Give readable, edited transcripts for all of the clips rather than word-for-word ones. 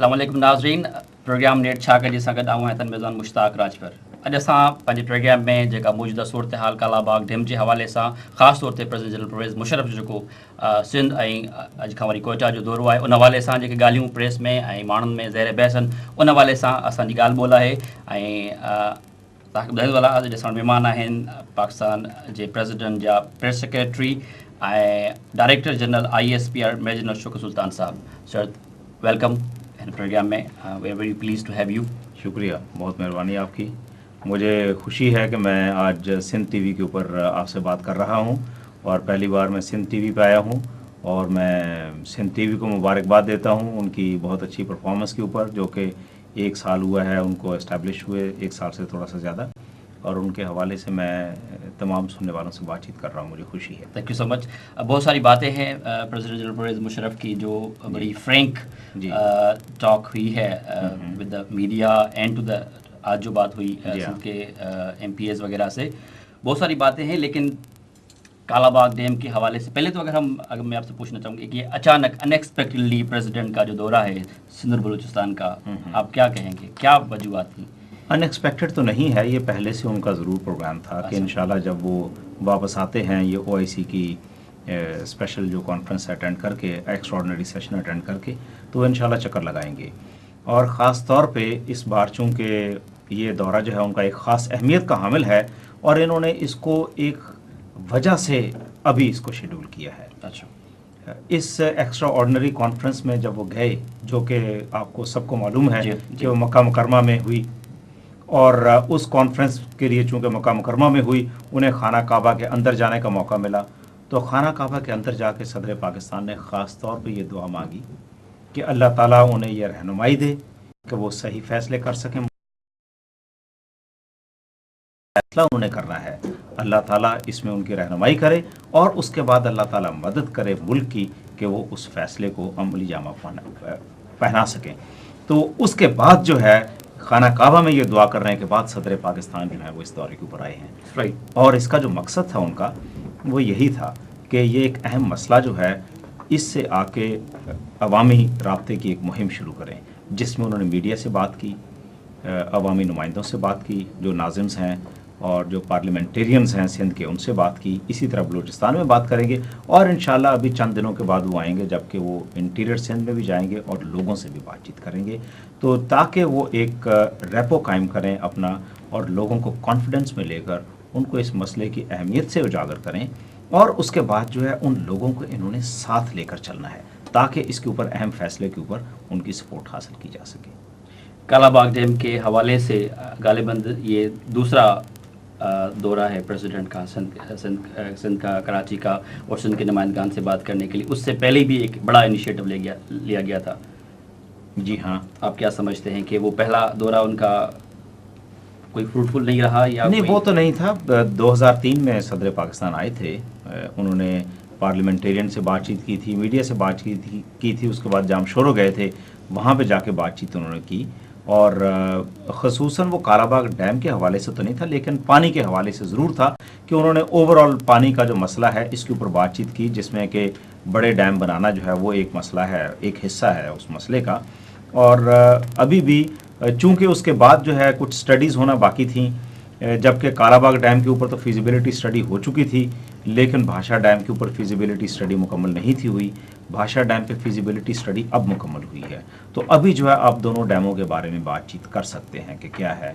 अस्सलाम वालेकुम नाज़रीन, प्रोग्राम नेट छा जी सां गॾु आऊं आहियां मेज़बान मुश्ताक राजपर। अॼु असां पंहिंजे प्रोग्राम में जेका मौजूदा सूरत हाल कालाबाग डैम जे हवाले सां ख़ासि तौर ते प्रेसिडेंट जनरल परवेज़ मुशर्रफ जो जेको सिंध ऐं अॼु खां वरी कोयटा जो दौरो आहे उन हवाले सां जेके ॻाल्हियूं प्रेस में ऐं माण्हुनि में ज़ेर बहस आहिनि उन हवाले सां असांजी ॻाल्हि ॿोल आहे। ऐं तव्हांखे ॿुधाईंदो वाला अॼु असां महिमान आहिनि पाकिस्तान जे प्रेसिडेंट जा प्रेस सेक्रेटरी ऐं director general ISPR major general Shukr Sultan साहब। सर वेलकम इन प्रोग्राम में, we are very pleased to have you. शुक्रिया, बहुत मेहरबानी आपकी। मुझे खुशी है कि मैं आज सिंध टीवी के ऊपर आपसे बात कर रहा हूं और पहली बार मैं सिंध टीवी पे आया हूं और मैं सिंध टीवी को मुबारकबाद देता हूं उनकी बहुत अच्छी परफॉर्मेंस के ऊपर, जो कि 1 साल हुआ है उनको इस्टेब्लिश हुए, 1 साल से थोड़ा सा ज़्यादा, और उनके हवाले से मैं तमाम सुनने वालों से बातचीत कर रहा हूँ। मुझे खुशी है। Thank you so much. बहुत सारी बातें हैं प्रेसिडेंट जनरल परवेज़ मुशर्रफ की जो बड़ी फ्रैंक टॉक हुई है with the media and to the आज जो बात हुई के MPs वगैरह से, बहुत सारी बातें हैं। लेकिन कालाबाग डैम के हवाले से पहले तो अगर मैं आपसे पूछना चाहूँगी कि अचानक अनएक्सपेक्टेडली प्रेसिडेंट का जो दौरा है सिंध और बलूचिस्तान का, आप क्या कहेंगे, क्या वजूहत थी? अनएक्सपेक्टेड तो नहीं है, ये पहले से उनका ज़रूर प्रोग्राम था कि इंशाल्लाह जब वो वापस आते हैं ये OIC की स्पेशल जो कॉन्फ्रेंस अटेंड करके, एक्स्ट्राऑर्डिनरी सेशन अटेंड करके, तो इंशाल्लाह चक्कर लगाएंगे। और ख़ास तौर पे इस बार चूँकि ये दौरा जो है उनका एक ख़ास अहमियत का हामिल है और इन्होंने इसको एक वजह से अभी इसको शेड्यूल किया है। अच्छा, इस एक्स्ट्रा ऑर्डिनरी कॉन्फ्रेंस में जब वो गए, जो कि आपको सबको मालूम है कि वो मक्का मुकरमा में हुई, और उस कॉन्फ्रेंस के लिए चूँकि मक्का मुकरमा में हुई उन्हें खाना काबा के अंदर जाने का मौका मिला, तो खाना काबा के अंदर जाके सदर पाकिस्तान ने ख़ास तौर पे ये दुआ मांगी कि अल्लाह ताला उन्हें यह रहनुमाई दे कि वो सही फैसले कर सकें। फैसला उन्हें करना है, अल्लाह ताला इसमें उनकी रहनुमाई करे और उसके बाद अल्लाह ताला मदद करे मुल्क की कि वो उस फैसले को अमली जामा पहना सकें। तो उसके बाद जो है खाना काबा में ये दुआ करने के बाद सदर पाकिस्तान जो है वो इस दौरे के ऊपर आए हैं। राइट। और इसका जो मकसद था उनका वो यही था कि ये एक अहम मसला जो है इससे आके अवामी राब्ते की एक मुहिम शुरू करें, जिसमें उन्होंने मीडिया से बात की, अवामी नुमाइंदों से बात की, जो नाज़िम्स हैं और जो पार्लियामेंटेरियंस हैं सिंध के, उनसे बात की। इसी तरह बलूचिस्तान में बात करेंगे और इंशाल्लाह अभी चंद दिनों के बाद वो आएंगे, जबकि वो इंटीरियर सिंध में भी जाएंगे और लोगों से भी बातचीत करेंगे, तो ताकि वो एक रेपो कायम करें अपना और लोगों को कॉन्फिडेंस में लेकर उनको इस मसले की अहमियत से उजागर करें। और उसके बाद जो है उन लोगों को इन्होंने साथ लेकर चलना है ताकि इसके ऊपर अहम फैसले के ऊपर उनकी सपोर्ट हासिल की जा सके। कालाबाग डैम के हवाले से गालिबन ये दूसरा दौरा है प्रेसिडेंट का सिंध का, कराची का, और सिंध के नुमाइंदगान से बात करने के लिए। उससे पहले भी एक बड़ा इनिशिएटिव लिया गया था। जी हाँ। आप क्या समझते हैं कि वो पहला दौरा उनका कोई फ्रूटफुल नहीं रहा या नहीं? वो तो नहीं था। 2003 में सदर पाकिस्तान आए थे, उन्होंने पार्लियामेंटेरियन से बातचीत की थी, मीडिया से बातचीत की थी, उसके बाद जामशोरो गए थे, वहाँ पे जाके बातचीत उन्होंने की। और ख़ुसूसन वो कालाबाग डैम के हवाले से तो नहीं था, लेकिन पानी के हवाले से ज़रूर था कि उन्होंने ओवरऑल पानी का जो मसला है इसके ऊपर बातचीत की, जिसमें कि बड़े डैम बनाना जो है वो एक मसला है, एक हिस्सा है उस मसले का। और अभी भी चूँकि उसके बाद जो है कुछ स्टडीज़ होना बाकी थी, जबकि कालाबाग डैम के ऊपर तो फिजिबिलिटी स्टडी हो चुकी थी, लेकिन भाषा डैम के ऊपर फिजिबिलिटी स्टडी मुकम्मल नहीं थी हुई। भाषा डैम पे फिजिबिलिटी स्टडी अब मुकम्मल हुई है, तो अभी जो है आप दोनों डैमों के बारे में बातचीत कर सकते हैं कि क्या है।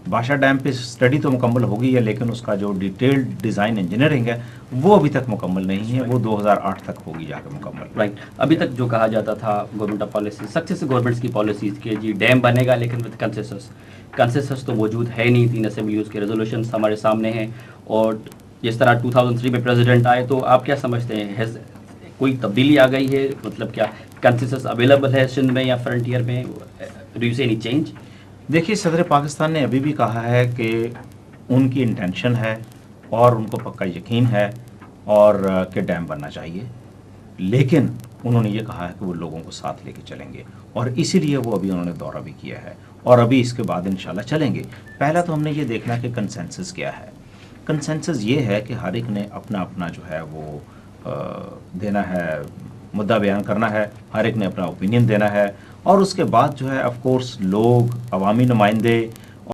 भाषा डैम पे स्टडी तो मुकम्मल हो गई है, लेकिन उसका जो डिटेल्ड डिज़ाइन इंजीनियरिंग है वो अभी तक मुकम्मल नहीं है, वो 2008 तक होगी जाकर मुकम्मल। राइट। अभी तक जो कहा जाता था government of policy, successive governments की पॉलिसीज़ के जी डैम बनेगा लेकिन विद कंसेंसस तो मौजूद है नहीं। 3 असेंबलीज़ के रेजोल्यूशन हमारे सामने हैं, और जिस तरह 2003 में प्रेसिडेंट आए, तो आप क्या समझते हैं, कोई तब्दीली आ गई है? मतलब क्या कंसेंसस अवेलेबल है सिंध में या फ्रंटियर में? Do you see any change? देखिए, सदर पाकिस्तान ने अभी भी कहा है कि उनकी इंटेंशन है और उनको पक्का यकीन है और कि डैम बनना चाहिए, लेकिन उन्होंने ये कहा है कि वो लोगों को साथ लेके चलेंगे, और इसीलिए वो अभी उन्होंने दौरा भी किया है और अभी इसके बाद इंशाल्लाह चलेंगे। पहला तो हमने ये देखना कि कंसेंसस क्या है। कंसेंसस ये है कि हर एक ने अपना अपना जो है वो देना है मुद्दा बयान करना है, हर एक ने अपना ओपिनियन देना है, और उसके बाद जो है ऑफ कोर्स लोग, अवामी नुमाइंदे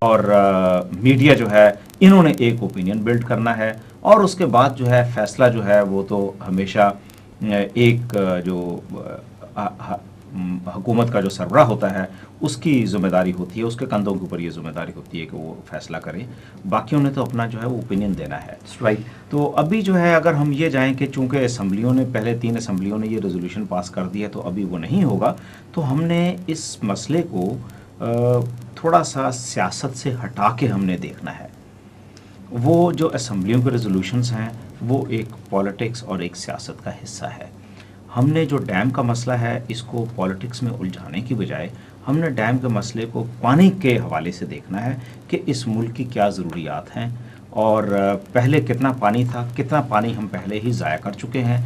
और मीडिया जो है, इन्होंने एक ओपिनियन बिल्ड करना है, और उसके बाद जो है फैसला जो है वो तो हमेशा एक जो हुकूमत का जो सरबराह होता है उसकी ज़िम्मेदारी होती है, उसके कंधों के ऊपर ये ज़िम्मेदारी होती है कि वो फैसला करे, बाकियों ने तो अपना जो है वो ओपिनियन देना है। राइट। तो अभी जो है अगर हम ये जाएं कि चूंकि असम्बलियों ने, पहले 3 असम्बलियों ने ये रेजोल्यूशन पास कर दिया तो अभी वो नहीं होगा, तो हमने इस मसले को थोड़ा सा सियासत से हटा के हमने देखना है। वो जो असम्बलियों के रेजोल्यूशंस हैं वो एक पॉलिटिक्स और एक सियासत का हिस्सा है। हमने जो डैम का मसला है इसको पॉलिटिक्स में उलझाने की बजाय हमने डैम के मसले को पानी के हवाले से देखना है कि इस मुल्क की क्या ज़रूरियात हैं, और पहले कितना पानी था, कितना पानी हम पहले ही ज़ाया कर चुके हैं।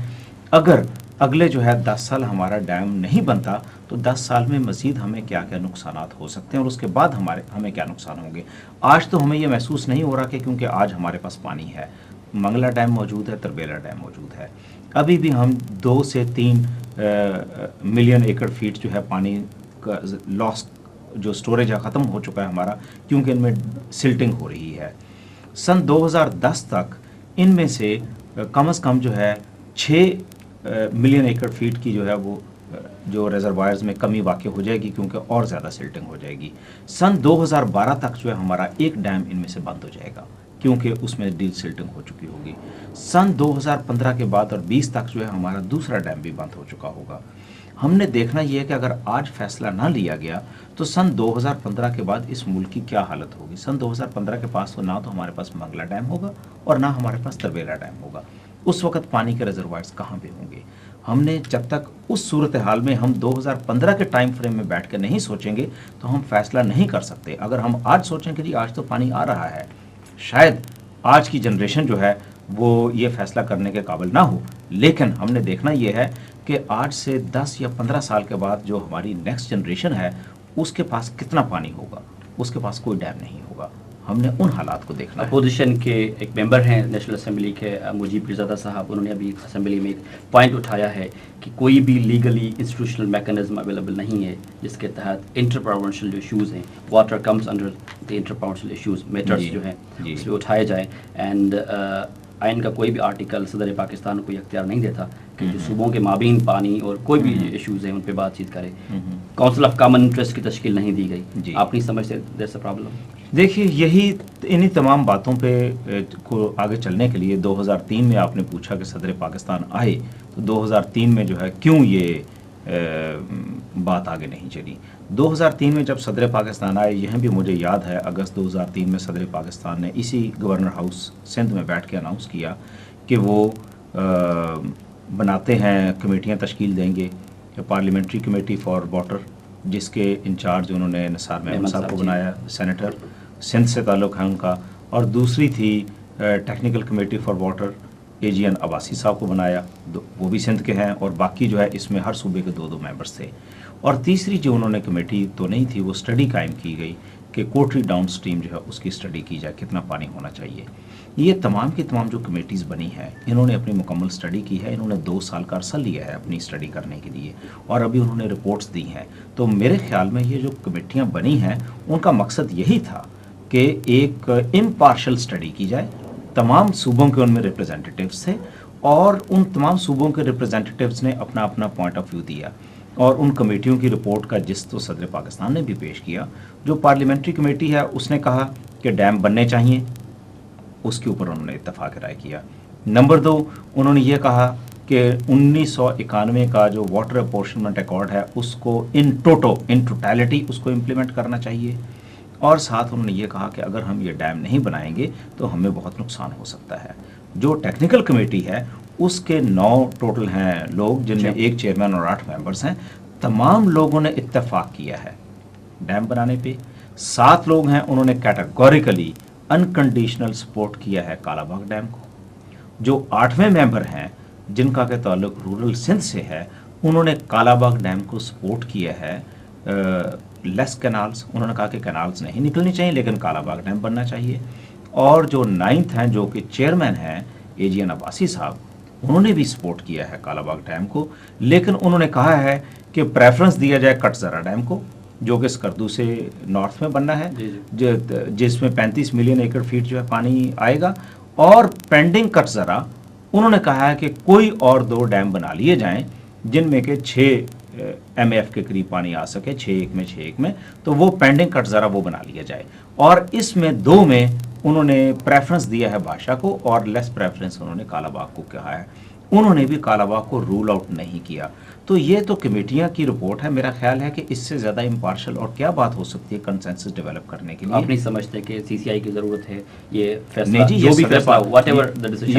अगर अगले जो है 10 साल हमारा डैम नहीं बनता तो 10 साल में मज़ीद हमें क्या क्या नुकसानात हो सकते हैं, और उसके बाद हमें क्या नुकसान होंगे। आज तो हमें ये महसूस नहीं हो रहा कि क्योंकि आज हमारे पास पानी है, मंगला डैम मौजूद है, तरबेला डैम मौजूद है, अभी भी हम 2 से 3 मिलियन एकड़ फीट जो है पानी का लॉस, जो स्टोरेज है ख़त्म हो चुका है हमारा, क्योंकि इनमें सिल्टिंग हो रही है। सन 2010 तक इनमें से कम से कम जो है 6 मिलियन एकड़ फीट की जो है वो जो रिजर्वायर्स में कमी वाक़ई हो जाएगी, क्योंकि और ज़्यादा सिल्टिंग हो जाएगी। सन 2012 तक जो है हमारा एक डैम इनमें से बंद हो जाएगा, क्योंकि उसमें डील सिल्टिंग हो चुकी होगी। सन 2015 के बाद और 20 तक जो है हमारा दूसरा डैम भी बंद हो चुका होगा। हमने देखना ये है कि अगर आज फैसला ना लिया गया तो सन 2015 के बाद इस मुल्क की क्या हालत होगी। सन 2015 के पास तो ना तो हमारे पास मंगला डैम होगा और ना हमारे पास तरबेला डैम होगा। उस वक्त पानी के रिजर्वायर्स कहाँ पे होंगे। हमने जब तक उस सूरत हाल में हम 2015 के टाइम फ्रेम में बैठ कर नहीं सोचेंगे तो हम फैसला नहीं कर सकते। अगर हम आज सोचें कि जी आज तो पानी आ रहा है, शायद आज की जनरेशन जो है वो ये फैसला करने के काबिल ना हो, लेकिन हमने देखना ये है कि आज से 10 या 15 साल के बाद जो हमारी नेक्स्ट जनरेशन है उसके पास कितना पानी होगा। उसके पास कोई डैम नहीं होगा। हमने उन हालात को देखना है। अपोजिशन के एक मेंबर हैं नेशनल असेंबली के मुजीब पिरज़ादा साहब, उन्होंने अभी असेंबली में एक पॉइंट उठाया है कि कोई भी लीगली इंस्टीट्यूशनल मैकेनिज्म अवेलेबल नहीं है जिसके तहत इंटर-प्रोविंशियल जो इशूज़ हैं, water comes under the inter-provincial issues matters जो हैं उस पर उठाए जाए। एंड आइन का कोई भी आर्टिकल सदर पाकिस्तान को इख्तियार नहीं देता कि जो सूबों के माबीन पानी और कोई भी इशूज़ हैं उन पर बातचीत करे। काउंसिल ऑफ कॉमन इंटरेस्ट की तश्कील नहीं दी गई। आप नहीं समझते दैट्स अ प्रॉब्लम? देखिए, यही इन्हीं तमाम बातों पे को आगे चलने के लिए 2003 में आपने पूछा कि सदर पाकिस्तान आए तो 2003 में जो है क्यों ये बात आगे नहीं चली। 2003 में जब सदर पाकिस्तान आए, यह भी मुझे याद है, अगस्त 2003 में सदर पाकिस्तान ने इसी गवर्नर हाउस सिंध में बैठ के अनाउंस किया कि वो बनाते हैं, कमेटियां तश्कील देंगे, पार्लियामेंट्री कमेटी फॉर वाटर, जिसके इंचार्ज उन्होंने निसार मेमन साहब को बनाया, सेनेटर सिंध से ताल्लुक़ है उनका, और दूसरी थी technical committee for water, AGN Abbasi साहब को बनाया, वो भी सिंध के हैं, और बाकी जो है इसमें हर सूबे के 2-2 मेंबर्स थे। और तीसरी जो उन्होंने कमेटी तो नहीं थी, वो स्टडी कायम की गई कि कोटरी डाउन स्ट्रीम जो है उसकी स्टडी की जाए, कितना पानी होना चाहिए। ये तमाम की तमाम जो कमेटीज़ बनी है, इन्होंने अपनी मुकम्मल स्टडी की है। इन्होंने 2 साल का अरसा लिया है अपनी स्टडी करने के लिए, और अभी उन्होंने रिपोर्ट्स दी हैं। तो मेरे ख्याल में ये जो कमेटियाँ बनी हैं उनका मकसद यही था कि एक इम्पार्शल स्टडी की जाए। तमाम सूबों के उनमें रिप्रेजेंटेटिव्स थे, और उन तमाम सूबों के रिप्रेजेंटेटिव्स ने अपना अपना पॉइंट ऑफ व्यू दिया, और उन कमेटियों की रिपोर्ट का जिस तो सदर पाकिस्तान ने भी पेश किया। जो पार्लियामेंट्री कमेटी है उसने कहा कि डैम बनने चाहिए, उसके ऊपर उन्होंने इत्तफाक राय किया। नंबर 2, उन्होंने ये कहा कि 1991 का जो वाटर अपोर्शनमेंट अकॉर्ड है उसको इन टोटलिटी उसको इम्प्लीमेंट करना चाहिए, और साथ उन्होंने ये कहा कि अगर हम ये डैम नहीं बनाएंगे तो हमें बहुत नुकसान हो सकता है। जो टेक्निकल कमेटी है उसके 9 टोटल हैं लोग, जिनमें एक चेयरमैन और 8 मेंबर्स हैं। तमाम लोगों ने इत्तेफाक किया है डैम बनाने पे। 7 लोग हैं, उन्होंने कैटेगोरिकली अनकंडीशनल सपोर्ट किया है कालाबाग डैम को। जो 8वें मेंबर हैं, जिनका के ताल्लुक रूरल सिंध से है, उन्होंने कालाबाग डैम को सपोर्ट किया है लेस कैनाल्स। उन्होंने कहा कि कैनाल्स नहीं निकलनी चाहिए, लेकिन कालाबाग डैम बनना चाहिए। और जो 9th हैं, जो कि चेयरमैन हैं AGN अब्बासी साहब, انہوں نے بھی سپورٹ کیا ہے کالا باغ ڈیم کو، لیکن انہوں نے کہا ہے کہ پریفرنس دیا جائے کٹزرا ڈیم کو جو کہ اسکردو سے نارتھ میں بننا ہے، جس میں 35 ملین ایکڑ فیٹ جو ہے پانی آئے گا، اور پینڈنگ کٹزرا انہوں نے کہا ہے کہ کوئی اور 2 ڈیم بنا لیے جائیں جن میں کہ 6 ایم ایف کے قریب پانی آ سکے، 6 میں، تو وہ پینڈنگ کٹزرا وہ بنا لیا جائے، اور اس میں 2 میں انہوں نے پریفرنس دیا ہے بادشاہ کو اور لیس پریفرنس انہوں نے کالا باغ کو کہا ہے۔ انہوں نے بھی کالا باغ کو رول آؤٹ نہیں کیا۔ تو یہ تو کمیٹیاں کی رپورٹ ہے، میرا خیال ہے کہ اس سے زیادہ امپارشل اور کیا بات ہو سکتی ہے کنسنسس ڈیولپ کرنے کے لیے؟ آپ نہیں سمجھتے کہ سی سی آئی کی ضرورت ہے یہ فیصلہ؟ نہیں جی، یہ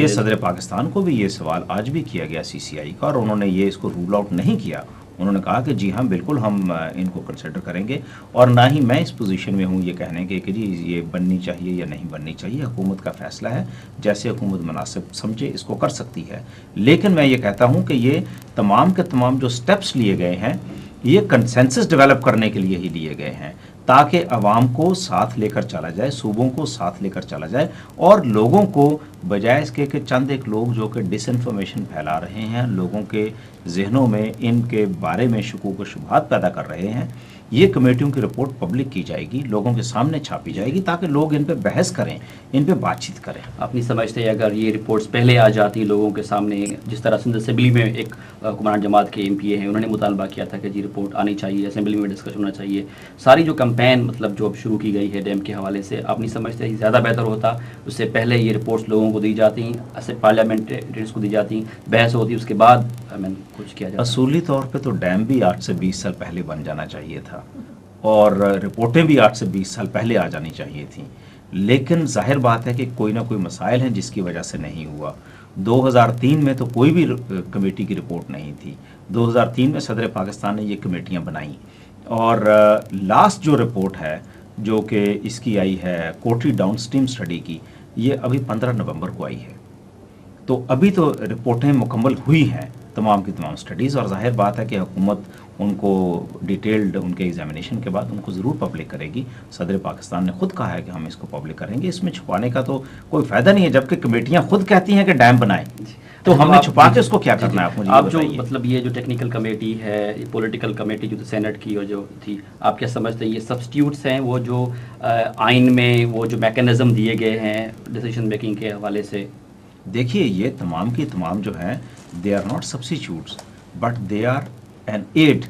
صدر صدر پاکستان کو بھی یہ سوال آج بھی کیا گیا سی سی آئی کا، اور انہوں نے یہ اس کو رول آؤٹ نہیں کیا۔ انہوں نے کہا کہ جی ہاں بالکل ہم ان کو کنسیڈر کریں گے، اور نہ ہی میں اس پوزیشن میں ہوں یہ کہنے کے کہ جی یہ بننی چاہیے یا نہیں بننی چاہیے، حکومت کا فیصلہ ہے، جیسے حکومت مناسب سمجھے اس کو کر سکتی ہے۔ لیکن میں یہ کہتا ہوں کہ یہ تمام کے تمام جو سٹیپس لیے گئے ہیں یہ کنسنسس ڈیولپ کرنے کے لیے ہی لیے گئے ہیں، تاکہ عوام کو ساتھ لے کر چلا جائے، صوبوں کو ساتھ لے کر چلا جائے، اور لوگوں کو بجائے اس کے کہ چند ایک لوگ جو کہ ڈس انفارمیشن پھیلا رہے ہیں، لوگوں کے ذہنوں میں ان کے بارے میں شکوک و شبہات پیدا کر رہے ہیں، یہ کمیٹیوں کی رپورٹ پبلک کی جائے گی، لوگوں کے سامنے چھاپی جائے گی، تاکہ لوگ ان پہ بحث کریں، ان پہ بات چیت کریں۔ آپ نہیں سمجھتے اگر یہ رپورٹس پہلے آ جاتی لوگوں کے سامنے، جس طرح سندھ اسمبلی میں ایک حکمران جماعت کے ایم پی اے ہیں انہوں نے مطالبہ کیا تھا کہ جی رپورٹ آنی چاہیے، اسمبلی میں ڈسکشن ہونا چاہیے، ساری جو کمپین مطلب جو اب شروع کی گئی ہے ڈیم کے حوالے سے، آپ نہیں سمجھتے زیادہ بہتر ہوتا اس سے پہلے یہ رپورٹس لوگوں کو دی جاتی، پارلیمنٹریز کو دی جاتی، بحث ہوتی، اس کے بعد کچھ کیا جاتا؟ اصولی طور پہ تو ڈیم بھی 8 سے 20 سال پہلے بن جانا چاہیے تھا، اور رپورٹیں بھی 8 سے 20 سال پہلے آ جانی چاہیے تھیں، لیکن ظاہر بات ہے کہ کوئی نہ کوئی مسائل ہیں جس کی وجہ سے نہیں ہوا۔ 2003 میں تو کوئی بھی کمیٹی کی رپورٹ نہیں تھی، 2003 میں صدر پاکستان نے یہ کمیٹیاں بنائیں، اور لاسٹ جو رپورٹ ہے جو کہ اس کی آئی ہے کوٹری ڈاؤن سٹریم سٹڈی کی، یہ ابھی 15 نومبر کو آئی ہے، تو ابھی تو رپورٹیں مکمل ہوئی ہیں تمام کی تمام سٹڈیز، اور ظاہر بات ہے کہ حکومت ان کو ڈیٹیلڈ ان کے ایگزامینیشن کے بعد ان کو ضرور پبلک کرے گی۔ صدر پاکستان نے خود کہا ہے کہ ہم اس کو پبلک کریں گے، اس میں چھپانے کا تو کوئی فائدہ نہیں ہے، جبکہ کمیٹیاں خود کہتی ہیں کہ ڈیم بنائیں، تو ہم نے چھپا کے اس کو کیا کرنا ہے؟ آپ مجھے آپ جو بتائیے۔ مطلب یہ جو ٹیکنیکل کمیٹی ہے، پولیٹیکل کمیٹی جو سینٹ کی اور جو تھی، آپ کیا سمجھتے ہیں یہ سبسٹیوٹس ہیں وہ جو آئین میں وہ جو میکینزم دیے گئے ہیں ڈیسیژن میکنگ کے حوالے سے؟ دیکھیے یہ تمام کی تمام جو ہیں they are not substitutes but they are an aid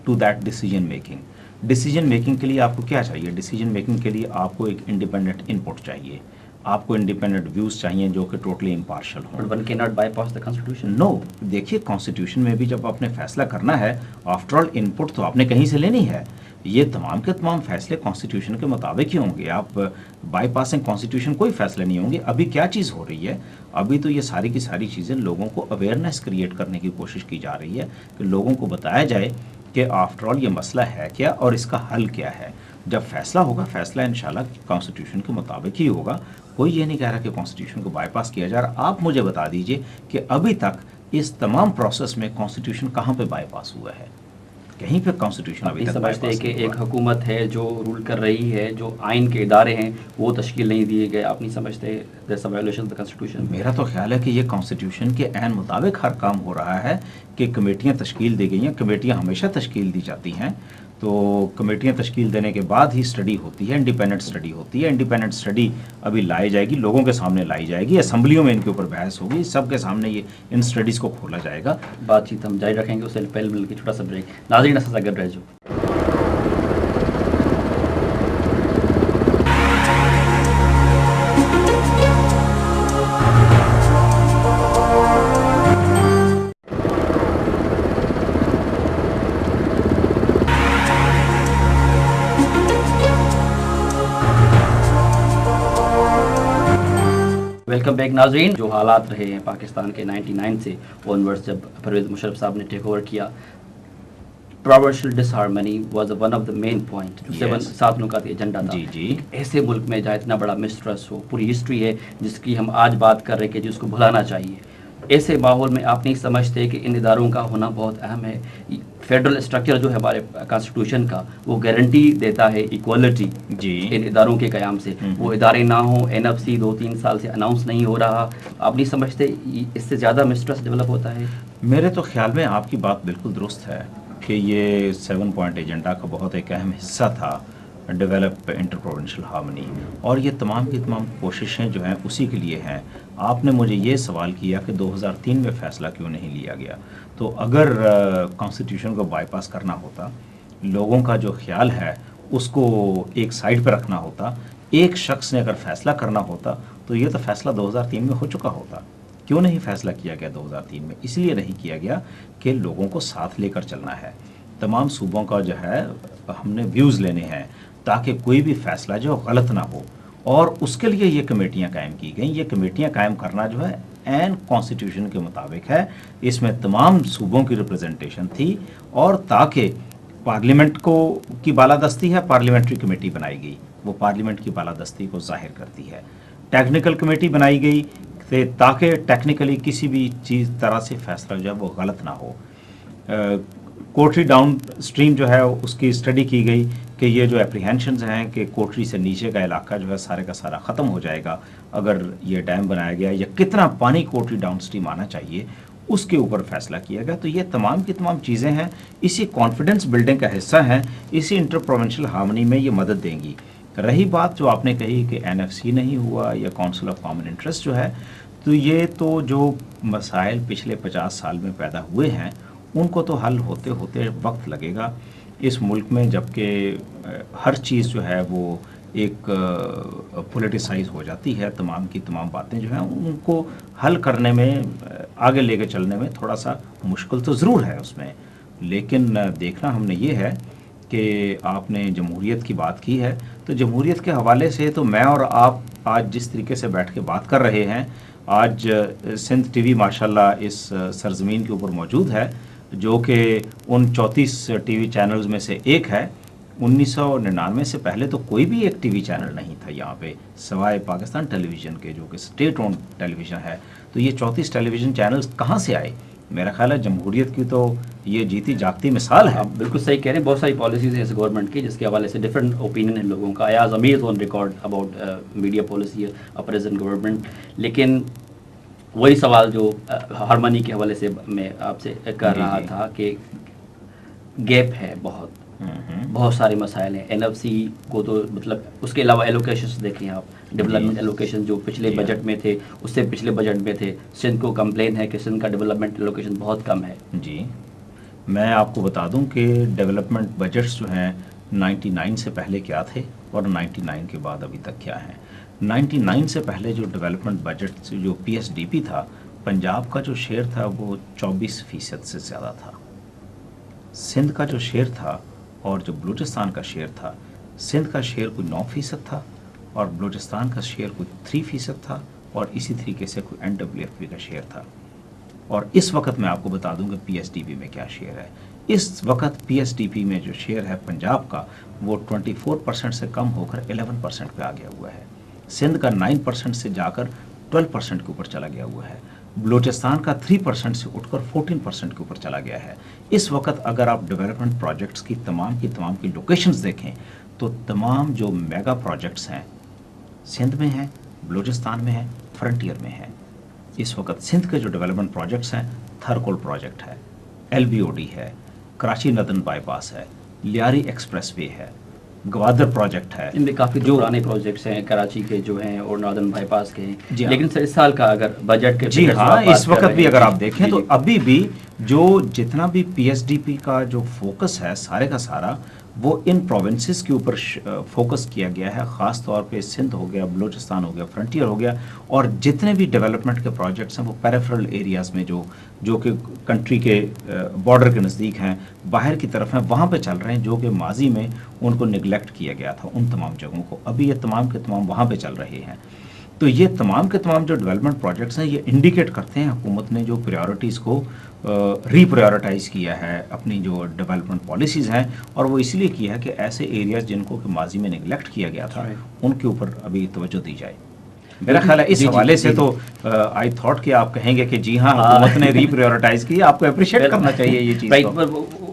to that decision making. Decision making کے لیے آپ کو کیا چاہیے؟ ڈیسیجن میکنگ کے لیے آپ کو ایک انڈیپینڈنٹ ان پٹ چاہیے، آپ کو انڈیپینڈنٹ ویوز چاہیے جو کہ ٹوٹلی امپارشل ہوں۔ But one cannot bypass the constitution. نو، دیکھیے کانسٹیٹیوشن میں بھی جب آپ نے فیصلہ کرنا ہے، آفٹر آل ان پٹ تو آپ نے کہیں سے لینی ہے، یہ تمام کے تمام فیصلے کانسٹیٹیوشن کے مطابق ہی ہوں گے، آپ بائی پاسنگ کانسٹیٹیوشن کوئی فیصلے نہیں ہوں گے۔ ابھی کیا چیز ہو رہی ہے؟ ابھی تو یہ ساری کی ساری چیزیں لوگوں کو اویئرنیس کریٹ کرنے کی کوشش کی جا رہی ہے کہ لوگوں کو بتایا جائے کہ آفٹر آل یہ مسئلہ ہے کیا اور اس کا حل کیا ہے۔ جب فیصلہ ہوگا، فیصلہ انشاءاللہ کانسٹیٹیوشن کے مطابق ہی ہوگا، کوئی یہ نہیں کہہ رہا کہ کانسٹیٹیوشن کو بائی پاس کیا جا رہا۔ آپ مجھے بتا دیجئے کہ ابھی تک اس تمام پروسیس میں کانسٹیٹیوشن کہاں پہ بائی پاس ہوا ہے؟ کہیں پہ کانسٹیٹیوشن ابھی تک بائی سمجھتے پاس ہیں کہ نہیں ایک ہوا۔ حکومت ہے جو رول کر رہی ہے، جو آئین کے ادارے ہیں وہ تشکیل نہیں دیے گئے، آپ نہیں سمجھتے there's a violation of the constitution؟ میرا تو خیال ہے کہ یہ کانسٹیٹیوشن کے عین مطابق ہر کام ہو رہا ہے کہ کمیٹیاں تشکیل دی گئی ہیں، کمیٹیاں ہمیشہ تشکیل دی جاتی ہیں، تو کمیٹیاں تشکیل دینے کے بعد ہی اسٹڈی ہوتی ہے، انڈیپینڈنٹ اسٹڈی ہوتی ہے۔ انڈیپینڈنٹ اسٹڈی ابھی لائی جائے گی، لوگوں کے سامنے لائی جائے گی، اسمبلیوں میں ان کے اوپر بحث ہوگی، سب کے سامنے یہ ان اسٹڈیز کو کھولا جائے گا۔ بات چیت ہم جاری رکھیں گے، اس سے پہلے مل کے چھوٹا سا بریک۔ ناظرین اساس اگر رہ جو ویلکم بیک ناظرین۔ جو حالات رہے ہیں پاکستان کے 99 سے آنورڈز، جب پرویز مشرف صاحب نے ٹیک اوور کیا، proverbial disharmony was one of the main point, جو 7 نکات ایجنڈا تھا۔ جی ایسے ملک میں جہاں اتنا بڑا مسٹرس ہو، پوری ہسٹری ہے جس کی ہم آج بات کر رہے ہیں کہ جس کو بھلانا چاہیے، ایسے ماحول میں آپ نہیں سمجھتے کہ ان اداروں کا ہونا بہت اہم ہے؟ فیڈرل اسٹرکچر جو ہے ہمارے کانسٹیٹیوشن کا وہ گارنٹی دیتا ہے ایکوالٹی جی ان اداروں کے قیام سے. وہ ادارے نہ ہوں, NFC 2-3 سال سے اناؤنس نہیں ہو رہا, آپ نہیں سمجھتے اس سے زیادہ مسٹرسٹ ڈیولپ ہوتا ہے؟ میرے تو خیال میں آپ کی بات بالکل درست ہے کہ یہ 7 پوائنٹ ایجنڈا کا بہت ایک اہم حصہ تھا ڈیولپ انٹر پروونشل ہارمنی, اور یہ تمام کی تمام کوششیں جو ہیں اسی کے لیے ہیں. آپ نے مجھے یہ سوال کیا کہ 2003 میں فیصلہ کیوں نہیں لیا گیا, تو اگر کانسٹیٹیوشن کو بائی پاس کرنا ہوتا, لوگوں کا جو خیال ہے اس کو ایک سائڈ پہ رکھنا ہوتا, ایک شخص نے اگر فیصلہ کرنا ہوتا تو یہ تو فیصلہ 2003 میں ہو چکا ہوتا. کیوں نہیں فیصلہ کیا گیا 2003 میں؟ اس لیے نہیں کیا گیا کہ لوگوں کو ساتھ لے کر چلنا ہے. تمام صوبوں کا جو ہے ہم نے ویوز لینے ہیں تاکہ کوئی بھی فیصلہ جو غلط نہ ہو, اور اس کے لیے یہ کمیٹیاں قائم کی گئیں. یہ کمیٹیاں قائم کرنا جو ہے عین کانسٹیٹیوشن کے مطابق ہے. اس میں تمام صوبوں کی ریپرزنٹیشن تھی, اور تاکہ پارلیمنٹ کو کی بالادستی ہے, پارلیمنٹری کمیٹی بنائی گئی, وہ پارلیمنٹ کی بالادستی کو ظاہر کرتی ہے. ٹیکنیکل کمیٹی بنائی گئی تاکہ ٹیکنیکلی کسی بھی چیز طرح سے فیصلہ جو ہے وہ غلط نہ ہو. کوٹری ڈاؤن اسٹریم جو ہے اس کی اسٹڈی کی گئی کہ یہ جو اپریہینشنز ہیں کہ کوٹری سے نیچے کا علاقہ جو ہے سارے کا سارا ختم ہو جائے گا اگر یہ ڈیم بنایا گیا, یا کتنا پانی کوٹری ڈاؤن اسٹریم آنا چاہیے, اس کے اوپر فیصلہ کیا گیا. تو یہ تمام کی تمام چیزیں ہیں, اسی کانفیڈنس بلڈنگ کا حصہ ہیں, اسی انٹر پروونشل ہارمنی میں یہ مدد دیں گی. رہی بات جو آپ نے کہی کہ NFC نہیں ہوا یا کونسل آف کامن انٹرسٹ جو ہے, تو یہ تو جو مسائل پچھلے 50 سال میں پیدا ہوئے ہیں ان کو تو حل ہوتے ہوتے وقت لگے گا اس ملک میں, جبکہ ہر چیز جو ہے وہ ایک پولیٹیسائز ہو جاتی ہے. تمام کی تمام باتیں جو ہیں ان کو حل کرنے میں, آگے لے کے چلنے میں تھوڑا سا مشکل تو ضرور ہے اس میں, لیکن دیکھنا ہم نے یہ ہے کہ آپ نے جمہوریت کی بات کی ہے, تو جمہوریت کے حوالے سے تو میں اور آپ آج جس طریقے سے بیٹھ کے بات کر رہے ہیں, آج سندھ ٹی وی ماشاءاللہ اس سرزمین کے اوپر موجود ہے جو کہ ان 34 ٹی وی چینلز میں سے ایک ہے. 1999 سے پہلے تو کوئی بھی ایک ٹی وی چینل نہیں تھا یہاں پہ سوائے پاکستان ٹیلی ویژن کے, جو کہ اسٹیٹ اونڈ ٹیلی ویژن ہے. تو یہ 34 ٹیلی ویژن چینلز کہاں سے آئے؟ میرا خیال ہے جمہوریت کی تو یہ جیتی جاگتی مثال ہے. آپ بالکل صحیح کہہ رہے ہیں, بہت ساری پالیسیز ہیں اس گورنمنٹ کی جس کے حوالے سے ڈفرینٹ اوپینین ہیں لوگوں کا. Ayaz Amir on record about media policy of present government, لیکن وہی سوال جو ہارمنی کے حوالے سے میں آپ سے کر رہا تھا کہ گیپ ہے, بہت سارے مسائل ہیں. NFC کو تو مطلب اس کے علاوہ ایلوکیشنز دیکھیں آپ, ڈیولپمنٹ ایلوکیشن جو پچھلے بجٹ میں تھے اس سے پچھلے بجٹ میں تھے. سندھ کو کمپلین ہے کہ سندھ کا ڈیولپمنٹ ایلوکیشن بہت کم ہے. جی میں آپ کو بتا دوں کہ ڈیولپمنٹ بجٹس جو ہیں 99 سے پہلے کیا تھے اور 99 کے بعد ابھی تک کیا ہیں. 99 سے پہلے جو ڈیولپمنٹ بجٹ جو PSDP تھا, پنجاب کا جو شیئر تھا وہ 24% سے زیادہ تھا. سندھ کا جو شیئر تھا اور جو بلوچستان کا شیئر تھا, سندھ کا شیئر کوئی 9% تھا اور بلوچستان کا شیئر کوئی 3% تھا, اور اسی طریقے سے کوئی NWFP کا شیئر تھا. اور اس وقت میں آپ کو بتا دوں کہ PSDP میں کیا شیئر ہے. اس وقت PSDP میں جو شیئر ہے پنجاب کا وہ 24% سے کم ہو کر 11% پہ آ گیا ہوا ہے. سندھ کا 9% سے جا کر 12% کے اوپر چلا گیا ہوا ہے. بلوچستان کا 3% سے اٹھ کر 14% کے اوپر چلا گیا ہے. اس وقت اگر آپ ڈیولپمنٹ پروجیکٹس کی تمام کی لوکیشنز دیکھیں تو تمام جو میگا پروجیکٹس ہیں سندھ میں ہیں, بلوچستان میں ہیں, فرنٹیئر میں ہیں. اس وقت سندھ کے جو ڈیولپمنٹ پروجیکٹس ہیں, تھرکول پروجیکٹ ہے, LBOD ہے, کراچی ندن بائی پاس ہے, لیاری ایکسپریس وے ہے, گوادر پروجیکٹ ہے. ان میں کافی جو پرانے پروجیکٹس ہیں کراچی کے جو ہیں اور ناردن بائی پاس کے ہیں. لیکن سر اس سال کا اگر بجٹ کے جی ہاں اس وقت بھی اگر آپ دیکھیں تو ابھی بھی جو جتنا بھی PSDP کا جو فوکس ہے سارے کا سارا وہ ان پروونسز کے اوپر فوکس کیا گیا ہے. خاص طور پہ سندھ ہو گیا, بلوچستان ہو گیا, فرنٹیئر ہو گیا, اور جتنے بھی ڈیولپمنٹ کے پروجیکٹس ہیں وہ پیریفرل ایریاز میں جو کہ کنٹری کے بارڈر کے نزدیک ہیں, باہر کی طرف ہیں, وہاں پہ چل رہے ہیں, جو کہ ماضی میں ان کو نگلیکٹ کیا گیا تھا ان تمام جگہوں کو. ابھی یہ تمام کے تمام وہاں پہ چل رہے ہیں. تو یہ تمام کے تمام جو ڈیولپمنٹ پروجیکٹس ہیں یہ انڈیکیٹ کرتے ہیں حکومت نے جو پریورٹیز کو ری پریورٹائز کیا ہے اپنی جو ڈیولپمنٹ پالیسیز ہیں, اور وہ اس لیے کیا ہے کہ ایسے ایریاز جن کو کہ ماضی میں نگلیکٹ کیا گیا تھا ان کے اوپر ابھی توجہ دی جائے. میرا خیال ہے اس جی، حوالے سے جی، تو آئی تھاٹ کہ آپ کہیں گے کہ جی ہاں حکومت نے ری پریورٹائز کی، آپ کو اپریشیٹ کرنا چاہیے یہ چیز کو.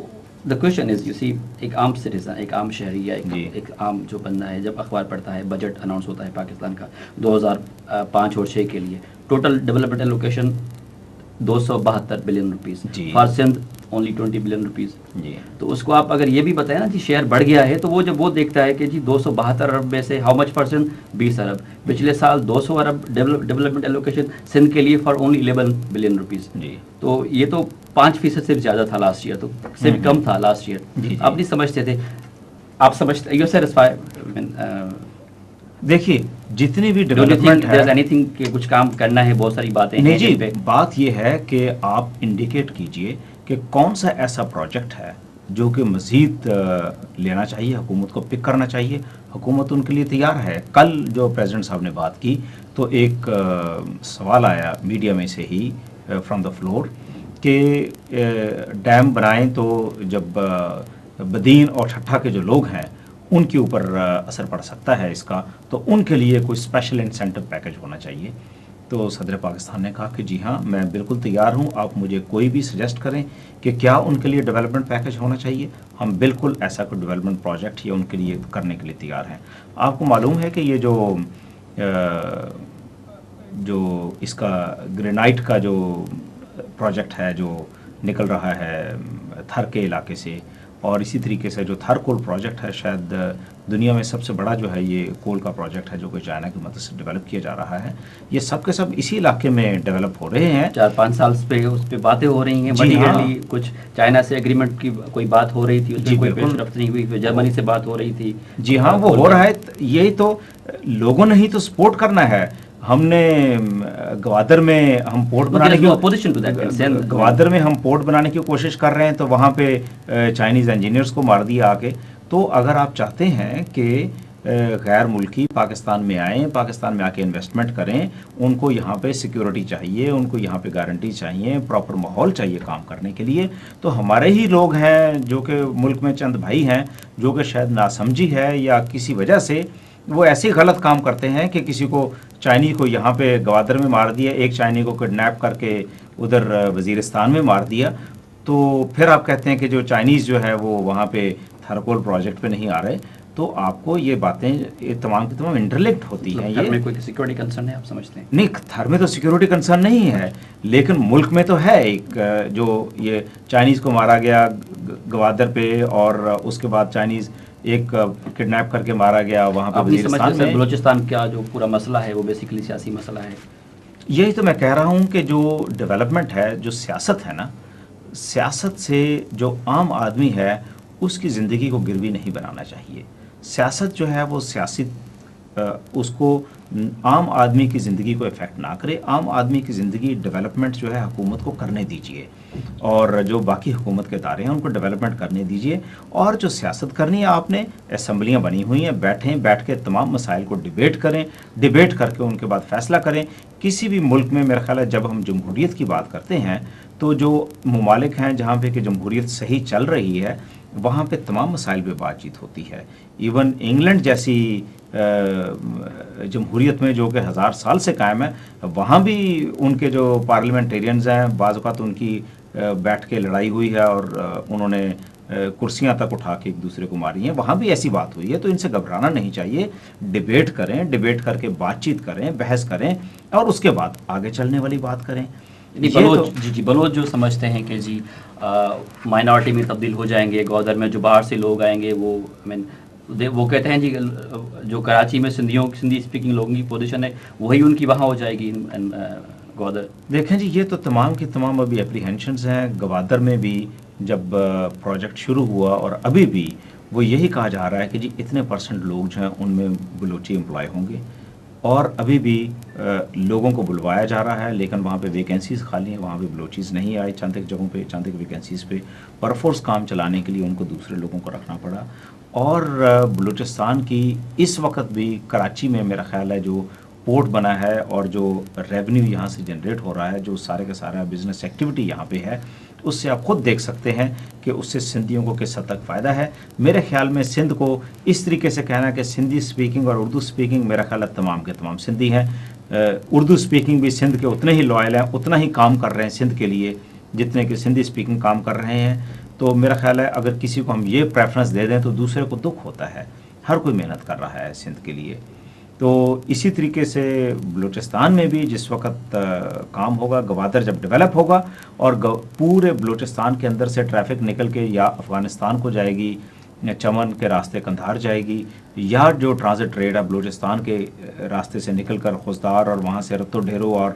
دا کوشچن از یو سی ایک عام سٹیزن، ایک عام شہری یا جی. ایک عام جو بندہ ہے جب اخبار پڑھتا ہے بجٹ اناؤنس ہوتا ہے پاکستان کا 2005 اور 6 کے لیے total development allocation 272 billion rupees, جی. For Sindh only 20 billion rupees. جی. تو اس کو آپ اگر یہ بھی بتائیں نا جی شیئر بڑھ گیا ہے، تو وہ جب وہ دیکھتا ہے کہ جی 272 ارب میں سے ہاؤ مچ پرسنٹ 20 ارب، پچھلے سال 200 ارب ڈیولپمنٹ ایلوکیشن سندھ کے لیے فار اونلی 11 بلین روپیز. جی. تو یہ تو 5% سے بھی زیادہ تھا لاسٹ ایئر، تو سے بھی کم تھا لاسٹ ایئر. آپ نہیں سمجھتے تھے، آپ سمجھتے یو سیٹسفائی. دیکھیے جتنی بھی ڈیولپمنٹ ہے اینی تھنگ کہ کچھ کام کرنا ہے، بہت ساری باتیں ہیں. نہیں جی، بات یہ ہے کہ آپ انڈیکیٹ کیجئے کہ کون سا ایسا پروجیکٹ ہے جو کہ مزید لینا چاہیے، حکومت کو پک کرنا چاہیے. حکومت ان کے لیے تیار ہے. کل جو پریزیڈنٹ صاحب نے بات کی تو ایک سوال آیا میڈیا میں سے ہی فرام دا فلور کہ ڈیم بنائیں تو جب بدین اور ٹھٹھا کے جو لوگ ہیں ان کے اوپر اثر پڑ سکتا ہے اس کا، تو ان کے لیے کوئی اسپیشل انسینٹو پیکج ہونا چاہیے. تو صدر پاکستان نے کہا کہ جی ہاں میں بالکل تیار ہوں، آپ مجھے کوئی بھی سجیسٹ کریں کہ کیا ان کے لیے ڈیولپمنٹ پیکج ہونا چاہیے، ہم بالکل ایسا کوئی ڈیولپمنٹ پروجیکٹ یا ان کے لیے کرنے کے لیے تیار ہیں. آپ کو معلوم ہے کہ یہ جو اس کا گرینائٹ کا جو پروجیکٹ ہے جو نکل رہا ہے تھر کے علاقے سے، اور اسی طریقے سے جو تھر کول پروجیکٹ ہے شاید دنیا میں سب سے بڑا جو ہے یہ کول کا پروجیکٹ ہے جو کہ چائنا کی مدد سے ڈیولپ کیا جا رہا ہے. یہ سب کے سب اسی علاقے میں ڈیولپ ہو رہے ہیں. 4-5 سال اس پہ باتیں ہو رہی ہیں. جی ہاں. کچھ چائنا سے ایگریمنٹ کی کوئی بات ہو رئی تھی، اس میں کوئی پیش رفت نہیں ہوئی. جرمنی سے بات ہو رہی تھی. جی ہاں وہ ہو رہا ہے. یہی تو لوگوں نے ہی تو سپورٹ کرنا ہے. ہم نے گوادر میں ہم پورٹ بنانے کی کوشش کر رہے ہیں تو وہاں پہ چائنیز انجینئرز کو مار دیا آ کے. تو اگر آپ چاہتے ہیں کہ غیر ملکی پاکستان میں آئیں، پاکستان میں آ کے انویسٹمنٹ کریں، ان کو یہاں پہ سیکیورٹی چاہیے، ان کو یہاں پہ گارنٹی چاہیے، پراپر ماحول چاہیے کام کرنے کے لیے. تو ہمارے ہی لوگ ہیں جو کہ ملک میں چند بھائی ہیں جو کہ شاید ناسمجھی ہے یا کسی وجہ سے وہ ایسے غلط کام کرتے ہیں کہ کسی کو چائنی کو یہاں پہ گوادر میں مار دیا، ایک چائنی کو کڈنیپ کر کے ادھر وزیرستان میں مار دیا. تو پھر آپ کہتے ہیں کہ جو چائنیز جو ہے وہ وہاں پہ تھرکول پروجیکٹ پہ نہیں آ رہے. تو آپ کو یہ باتیں تمام کی تمام انٹرلکٹ ہوتی ہیں. تھر میں کوئی سیکورٹی کنسرن ہے آپ سمجھتے ہیں؟ نہیں، تھر میں تو سیکورٹی کنسرن نہیں ہے، لیکن ملک میں تو ہے ایک جو یہ چائنیز کو مارا گیا گوادر پہ، اور اس کے بعد چائنیز ایک کڈنیپ کر کے مارا گیا وہاں پہ وزیرستان میں. بلوچستان کا جو پورا مسئلہ ہے وہ بیسیکلی سیاسی مسئلہ ہے. یہی تو میں کہہ رہا ہوں کہ جو ڈیولپمنٹ ہے، جو سیاست ہے نا، سیاست سے جو عام آدمی ہے اس کی زندگی کو گروی نہیں بنانا چاہیے. سیاست جو ہے وہ اس کو عام آدمی کی زندگی کو افیکٹ نہ کرے. عام آدمی کی زندگی ڈیولپمنٹ جو ہے حکومت کو کرنے دیجیے، اور جو باقی حکومت کے ادارے ہیں ان کو ڈیولپمنٹ کرنے دیجیے. اور جو سیاست کرنی ہے آپ نے، اسمبلیاں بنی ہوئی ہیں، بیٹھ کے تمام مسائل کو ڈیبیٹ کریں، ڈیبیٹ کر کے ان کے بعد فیصلہ کریں. کسی بھی ملک میں میرا خیال ہے جب ہم جمہوریت کی بات کرتے ہیں تو جو ممالک ہیں جہاں پہ کہ جمہوریت صحیح چل رہی ہے وہاں پہ تمام مسائل پہ بات چیت ہوتی ہے. ایون انگلینڈ جیسی جمہوریت میں جو کہ 1000 سال سے قائم ہے، وہاں بھی ان کے جو پارلیمنٹیرینز ہیں بعض اوقات ان کی بیٹھ کے لڑائی ہوئی ہے اور انہوں نے کرسیاں تک اٹھا کے ایک دوسرے کو ماری ہیں. وہاں بھی ایسی بات ہوئی ہے. تو ان سے گھبرانا نہیں چاہیے. ڈیبیٹ کریں، ڈیبیٹ کر کے بات چیت کریں، بحث کریں، اور اس کے بعد آگے چلنے والی بات کریں. بلوچ جو سمجھتے ہیں کہ جی مائنارٹی میں تبدیل ہو جائیں گے، گوادر میں جو باہر سے لوگ آئیں گے وہ کہتے ہیں جی جو کراچی میں سندھی اسپیکنگ لوگوں کی پوزیشن ہے وہی ان کی وہاں ہو جائے گی گوادر. دیکھیں جی یہ تو تمام کی تمام ابھی اپریہینشنز ہیں. گوادر میں بھی جب پروجیکٹ شروع ہوا اور ابھی بھی وہ یہی کہا جا رہا ہے کہ جی اتنے % لوگ جو ہیں ان میں بلوچی امپلائی ہوں گے، اور ابھی بھی لوگوں کو بلوایا جا رہا ہے، لیکن وہاں پہ ویکینسیز خالی ہیں، وہاں پہ بلوچیز نہیں آئے. چند ایک جگہوں پہ چند ایک ویکینسیز پہ پرفورس کام چلانے کے لیے ان کو دوسرے لوگوں کو رکھنا پڑا. اور بلوچستان کی اس وقت بھی کراچی میں میرا خیال ہے جو پورٹ بنا ہے اور جو ریونیو یہاں سے جنریٹ ہو رہا ہے، جو سارے کا سارا بزنس ایکٹیویٹی یہاں پہ ہے، उससे आप खुद देख सकते हैं कि उससे सिंधियों को किस हद तक फ़ायदा है। मेरे ख्याल में सिंध को इस तरीके से कहना कि सिंधी स्पीकिंग और उर्दू स्पीकिंग, मेरा ख्याल है तमाम के तमाम सिंधी हैं। उर्दू स्पीकिंग भी सिंध के उतने ही लॉयल हैं, उतना ही काम कर रहे हैं सिंध के लिए जितने कि सिंधी स्पीकिंग काम कर रहे हैं। तो मेरा ख्याल है अगर किसी को हम ये प्रेफरेंस दे दें तो दूसरे को दुख होता है। हर कोई मेहनत कर रहा है सिंध के लिए। तो इसी तरीके से बलूचिस्तान में भी जिस वक्त काम होगा, गवादर जब डेवलप होगा और पूरे बलूचिस्तान के अंदर से ट्रैफिक निकल के या अफ़गानिस्तान को जाएगी, चमन के रास्ते कंधार जाएगी, या जो ट्रांजिट ट्रेड है बलूचिस्तान के रास्ते से निकलकर खुजदार और वहाँ से रत्तो ढेरो और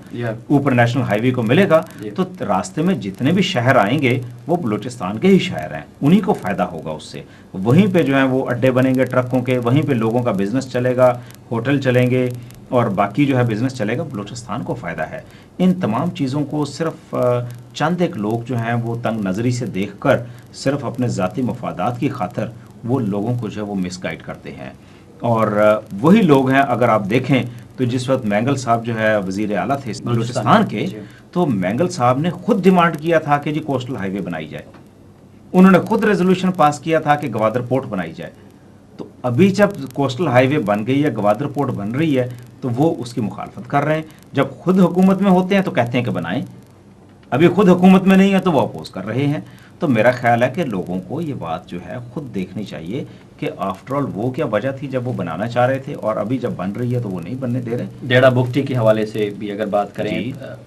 ऊपर नेशनल हाईवे को मिलेगा, तो रास्ते में जितने भी शहर आएंगे वो बलूचिस्तान के ही शहर हैं, उन्हीं को फ़ायदा होगा उससे। वहीं पे जो है वो अड्डे बनेंगे ट्रकों के, वहीं पे लोगों का बिज़नेस चलेगा, होटल चलेंगे और बाकी जो है बिज़नेस चलेगा, बलूचिस्तान को फ़ायदा है। इन तमाम चीज़ों को सिर्फ चंद एक लोग जो हैं वो तंग नज़री से देखकर सिर्फ अपने ज़ाती मफादात की खातर वो लोगों को जो है वो मिसगाइड करते हैं। और वही लोग हैं, अगर आप देखें तो जिस वक्त मैंगल साहब जो है वज़ीर आला थे बलूचिस्तान के, तो मैंगल साहब ने खुद डिमांड किया था कि जी कोस्टल हाईवे बनाई जाए। उन्होंने खुद रेजोल्यूशन पास किया था कि गवादर पोर्ट बनाई जाए। तो अभी जब कोस्टल हाईवे बन गई है, गवादर पोर्ट बन रही है, तो वो उसकी मुखालफत कर रहे हैं। जब खुद हुकूमत में होते हैं तो कहते हैं कि बनाएं, अभी खुद हुकूमत में नहीं है तो वो अपोज कर रहे हैं। तो मेरा ख्याल है कि लोगों को ये बात जो है खुद देखनी चाहिए कि आफ्टर ऑल वो क्या वजह थी जब वो बनाना चाह रहे थे और अभी जब बन रही है तो वो नहीं बनने दे रहे। डेरा बुगटी के हवाले से भी अगर बात करें,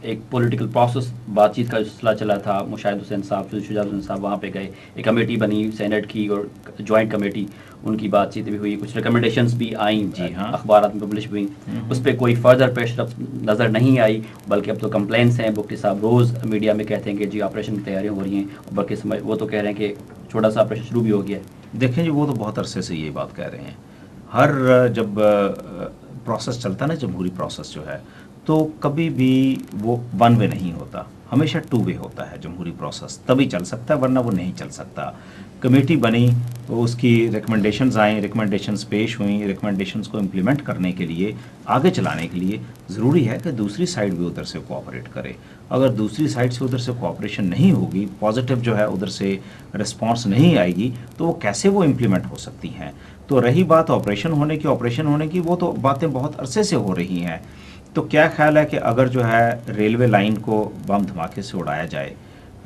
एक पॉलिटिकल प्रोसेस, बातचीत का सिलसिला चला था, मुशाहिद हुसैन साहब, शुजात हुसैन साहब वहाँ पे गए, एक कमेटी बनी सेनेट की और जॉइंट कमेटी, उनकी बातचीत भी हुई, कुछ रिकमेंडेशंस भी आई, जी हाँ, अखबारात में पब्लिश हुई, उस पर कोई फर्दर पेशरफ नज़र नहीं आई, बल्कि अब तो कंप्लेंट्स हैं। बुगटी साहब रोज़ मीडिया में कहते हैं कि जी ऑपरेशन की तैयारियाँ हो रही हैं, बल्कि वो तो कह रहे हैं कि छोटा सा ऑपरेशन शुरू भी हो गया है। देखें जी, वो तो बहुत अरसे से ये बात कह रहे हैं। हर जब प्रोसेस चलता है ना, जमहूरी प्रोसेस जो है, तो कभी भी वो वन वे नहीं होता, हमेशा टू वे होता है जमहूरी प्रोसेस, तभी चल सकता है, वरना वो नहीं चल सकता। कमेटी बनी, उसकी रिकमेंडेशंस आई, रिकमेंडेशंस पेश हुई, रिकमेंडेशंस को इम्प्लीमेंट करने के लिए, आगे चलाने के लिए ज़रूरी है कि दूसरी साइड भी उधर से कोऑपरेट करे। अगर दूसरी साइड से उधर से कोऑपरेशन नहीं होगी, पॉजिटिव जो है उधर से रिस्पांस नहीं आएगी, तो वो कैसे वो इम्प्लीमेंट हो सकती हैं। तो रही बात ऑपरेशन होने की, वो तो बातें बहुत अरसे से हो रही हैं। तो क्या ख्याल है कि अगर जो है रेलवे लाइन को बम धमाके से उड़ाया जाए,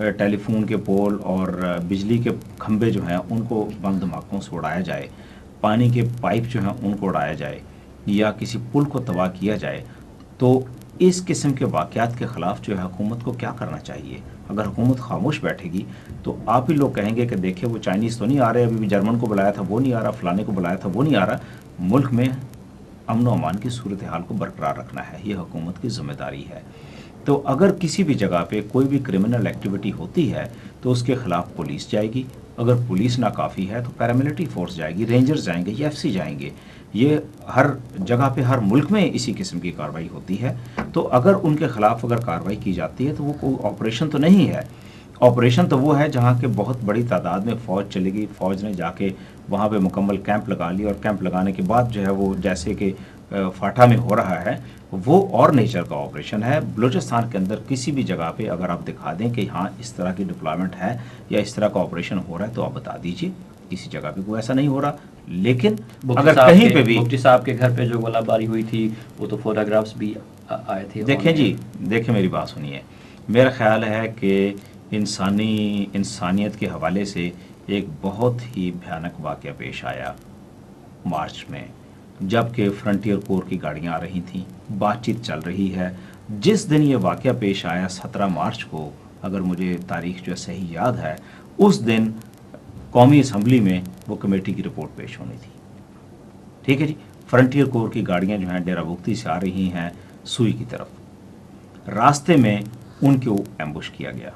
टेलीफोन के पोल और बिजली के खंभे जो हैं उनको बम धमाकों से उड़ाया जाए, पानी के पाइप जो हैं उनको उड़ाया जाए, या किसी पुल को तबाह किया जाए, तो इस किस्म के वाक़यात के ख़िलाफ़ जो है हुकूमत को क्या करना चाहिए। अगर हुकूमत खामोश बैठेगी तो आप ही लोग कहेंगे कि देखिए वो चाइनीज़ तो नहीं आ रहे, अभी भी जर्मन को बुलाया था वो नहीं आ रहा, फ़लाने को बुलाया था वो नहीं आ रहा। मुल्क में अमन व अमान की सूरत हाल को बरकरार रखना है, ये हुकूमत की ज़िम्मेदारी है। तो अगर किसी भी जगह पे कोई भी क्रिमिनल एक्टिविटी होती है तो उसके ख़िलाफ़ पुलिस जाएगी, अगर पुलिस नाकाफ़ी है तो पैरामिलिट्री फोर्स जाएगी, रेंजर्स जाएंगे, एफसी जाएंगे। ये हर जगह पे, हर मुल्क में इसी किस्म की कार्रवाई होती है। तो अगर उनके ख़िलाफ़ अगर कार्रवाई की जाती है तो वो कोई ऑपरेशन तो नहीं है। ऑपरेशन तो वो है जहाँ के बहुत बड़ी तादाद में फ़ौज चलेगी, फ़ौज ने जाके वहाँ पे मुकम्मल कैंप लगा लिया, और कैंप लगाने के बाद जो है वो जैसे कि फाटा में हो रहा है, वो और नेचर का ऑपरेशन है। बलूचिस्तान के अंदर किसी भी जगह पे अगर आप दिखा दें कि हाँ इस तरह की डिप्लॉयमेंट है या इस तरह का ऑपरेशन हो रहा है तो आप बता दीजिए। किसी जगह पे कोई ऐसा नहीं हो रहा, लेकिन अगर कहीं पे भी मुफ्ती साहब के घर पे जो गोलाबारी हुई थी वो तो फोटोग्राफ्स भी आए थे। देखें जी, देखें मेरी बात सुनिए, मेरा ख्याल है कि इंसानियत के हवाले से एक बहुत ही भयानक वाक़या पेश आया मार्च में, जबकि फ्रंटियर कोर की गाड़ियाँ आ रही थीं, बातचीत चल रही है। जिस दिन ये वाक़या पेश आया 17 मार्च को, अगर मुझे तारीख जो सही याद है, उस दिन कौमी असम्बली में वो कमेटी की रिपोर्ट पेश होनी थी। ठीक है जी, फ्रंटियर कोर की गाड़ियाँ जो हैं डेरा बुगटी से आ रही हैं सुई की तरफ। रास्ते में उनको एम्बुश किया गया,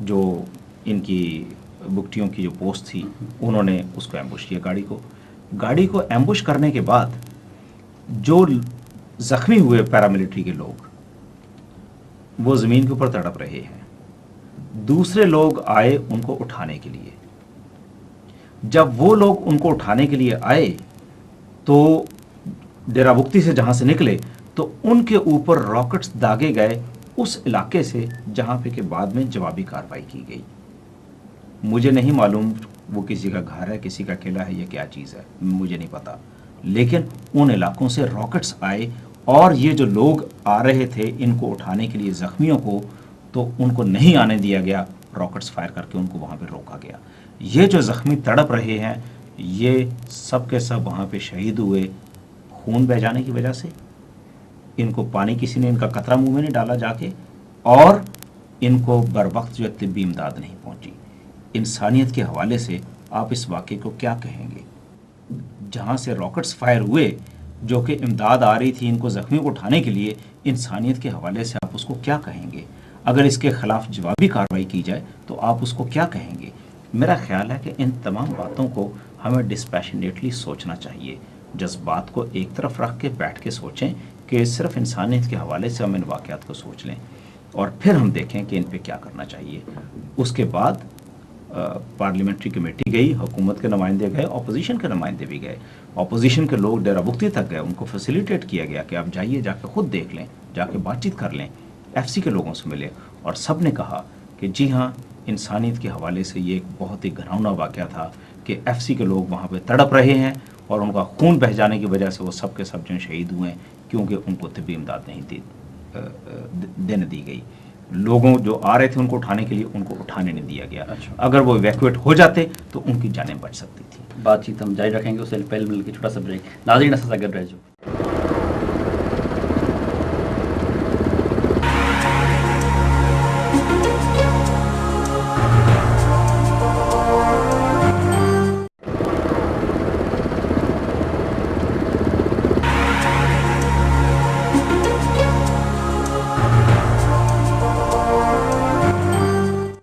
जो इनकी बुगटियों की जो पोस्ट थी उन्होंने उसको एम्बुश किया गाड़ी को एम्बुश करने के बाद जो ज़ख्मी हुए पैरामिलिट्री के लोग वो ज़मीन के ऊपर तड़प रहे हैं। दूसरे लोग आए उनको उठाने के लिए। जब वो लोग उनको उठाने के लिए आए तो डेरा बुगटी से जहाँ से निकले तो उनके ऊपर रॉकेट्स दागे गए, उस इलाके से जहाँ पे कि बाद में जवाबी कार्रवाई की गई। मुझे नहीं मालूम वो किसी का घर है, किसी का किला है, ये क्या चीज़ है, मुझे नहीं पता, लेकिन उन इलाकों से रॉकेट्स आए और ये जो लोग आ रहे थे इनको उठाने के लिए ज़ख्मियों को, तो उनको नहीं आने दिया गया, रॉकेट्स फायर करके उनको वहाँ पे रोका गया। ये जो ज़ख्मी तड़प रहे हैं ये सब के सब वहाँ पे शहीद हुए खून बह जाने की वजह से। इनको पानी किसी ने इनका कतरा मुंह में नहीं डाला जाके, और इनको बर वक्त जो तिब्बी इमदाद नहीं पहुँची। इंसानियत के हवाले से आप इस वाक़े को क्या कहेंगे? जहाँ से रॉकेट्स फायर हुए जो कि इमदाद आ रही थी इनको ज़ख्मियों को उठाने के लिए, इंसानियत के हवाले से आप उसको क्या कहेंगे? अगर इसके ख़िलाफ़ जवाबी कार्रवाई की जाए तो आप उसको क्या कहेंगे? मेरा ख्याल है कि इन तमाम बातों को हमें डिस्पैशनेटली सोचना चाहिए, जज्बात को एक तरफ रख के बैठ के सोचें कि सिर्फ इंसानियत के हवाले से हम इन वाक़यात को सोच लें और फिर हम देखें कि इन पे क्या करना चाहिए। उसके बाद पार्लियामेंट्री कमेटी गई, हुकूमत के नुमाइंदे गए, अपोजिशन के नुमाइंदे भी गए, अपोजिशन के लोग डेरा मुफ्ती तक गए, उनको फैसिलिटेट किया गया कि आप जाइए, जाकर ख़ुद देख लें, जाके बातचीत कर लें, एफसी के लोगों से मिले, और सब ने कहा कि जी हाँ, इंसानियत के हवाले से ये एक बहुत ही घिनौना वाक़या था कि एफसी के लोग वहाँ पे तड़प रहे हैं और उनका खून बह जाने की वजह से वो सब के सब जो शहीद हुए हैं क्योंकि उनको तिब्बी इमदाद नहीं देने दी गई। लोगों जो आ रहे थे उनको उठाने के लिए उनको उठाने नहीं दिया गया। अच्छा। अगर वो इवैक्यूएट हो जाते तो उनकी जानें बच सकती थी। बातचीत हम जारी रखेंगे, उससे पहले मिलकर छोटा सा ब्रेक। नाज़रीन अगर रह जो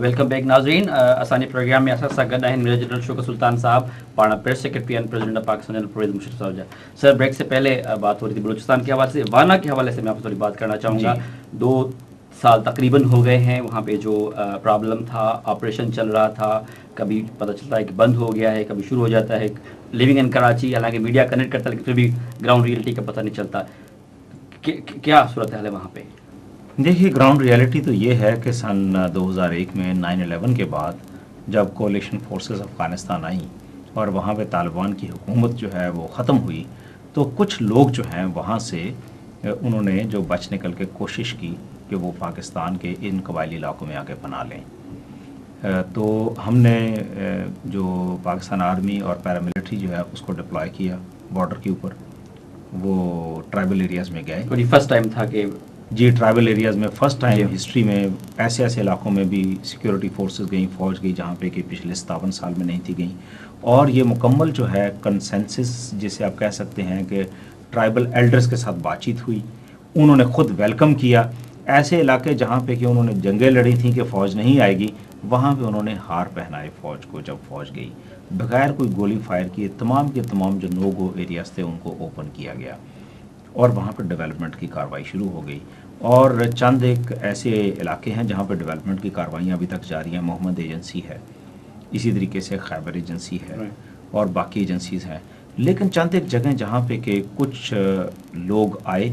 वेलकम बैक नाज़रीन। असानी प्रोग्राम में असा गड आहिनि मेजर जनरल शौकत सुल्तान साहब, पाना press secretary and president of Pakistan general Pervez Musharraf साहब। सर, ब्रेक से पहले बात हो रही थी बलूचिस्तान के हवाले से, वाना के हवाले से मैं आपसे थोड़ी बात करना चाहूँगा। 2 साल तकरीबन हो गए हैं वहाँ पे जो प्रॉब्लम था, ऑपरेशन चल रहा था, कभी पता चलता है कि बंद हो गया है, कभी शुरू हो जाता है। लिविंग इन कराची, हालांकि मीडिया कनेक्ट करता है लेकिन फिर भी ग्राउंड रियलिटी का पता नहीं चलता। क्या सूरत हाल है वहाँ पे? देखिए, ग्राउंड रियलिटी तो ये है कि सन 2001 में 9/11 के बाद जब कोalition फोर्सेस अफ़गानिस्तान आई और वहाँ पे तालिबान की हुकूमत जो है वो ख़त्म हुई, तो कुछ लोग जो हैं वहाँ से उन्होंने जो बच निकल के कोशिश की कि वो पाकिस्तान के इन कबायली इलाकों में आके पना लें। तो हमने जो पाकिस्तान आर्मी और पैरामिलिट्री जो है उसको डिप्लॉय किया बॉर्डर के ऊपर, वो ट्राइबल एरियाज़ में गए। फर्स्ट टाइम था कि जी, ट्राइबल एरियाज़ में फ़र्स्ट टाइम हिस्ट्री में ऐसे इलाकों में भी सिक्योरिटी फोर्सेस गई, फ़ौज गई जहाँ पे कि पिछले 57 साल में नहीं थी गई। और ये मुकम्मल जो है कंसेंसस जिसे आप कह सकते हैं कि ट्राइबल एल्डर्स के साथ बातचीत हुई, उन्होंने ख़ुद वेलकम किया। ऐसे इलाके जहाँ पे कि उन्होंने जंगें लड़ी थी कि फ़ौज नहीं आएगी, वहाँ पे उन्होंने हार पहनाए फ़ौज को। जब फ़ौज गई बगैर कोई गोली फायर किए तमाम के तमाम जो नो गो एरियाज़ थे उनको ओपन किया गया और वहाँ पर डेवलपमेंट की कार्रवाई शुरू हो गई। और चंद एक ऐसे इलाके हैं जहाँ पर डेवलपमेंट की कार्रवाइयाँ अभी तक जारी हैं। मोहम्मद एजेंसी है, इसी तरीके से खैबर एजेंसी है और बाकी एजेंसीज़ हैं। लेकिन चंद एक जगह जहाँ पे कि कुछ लोग आए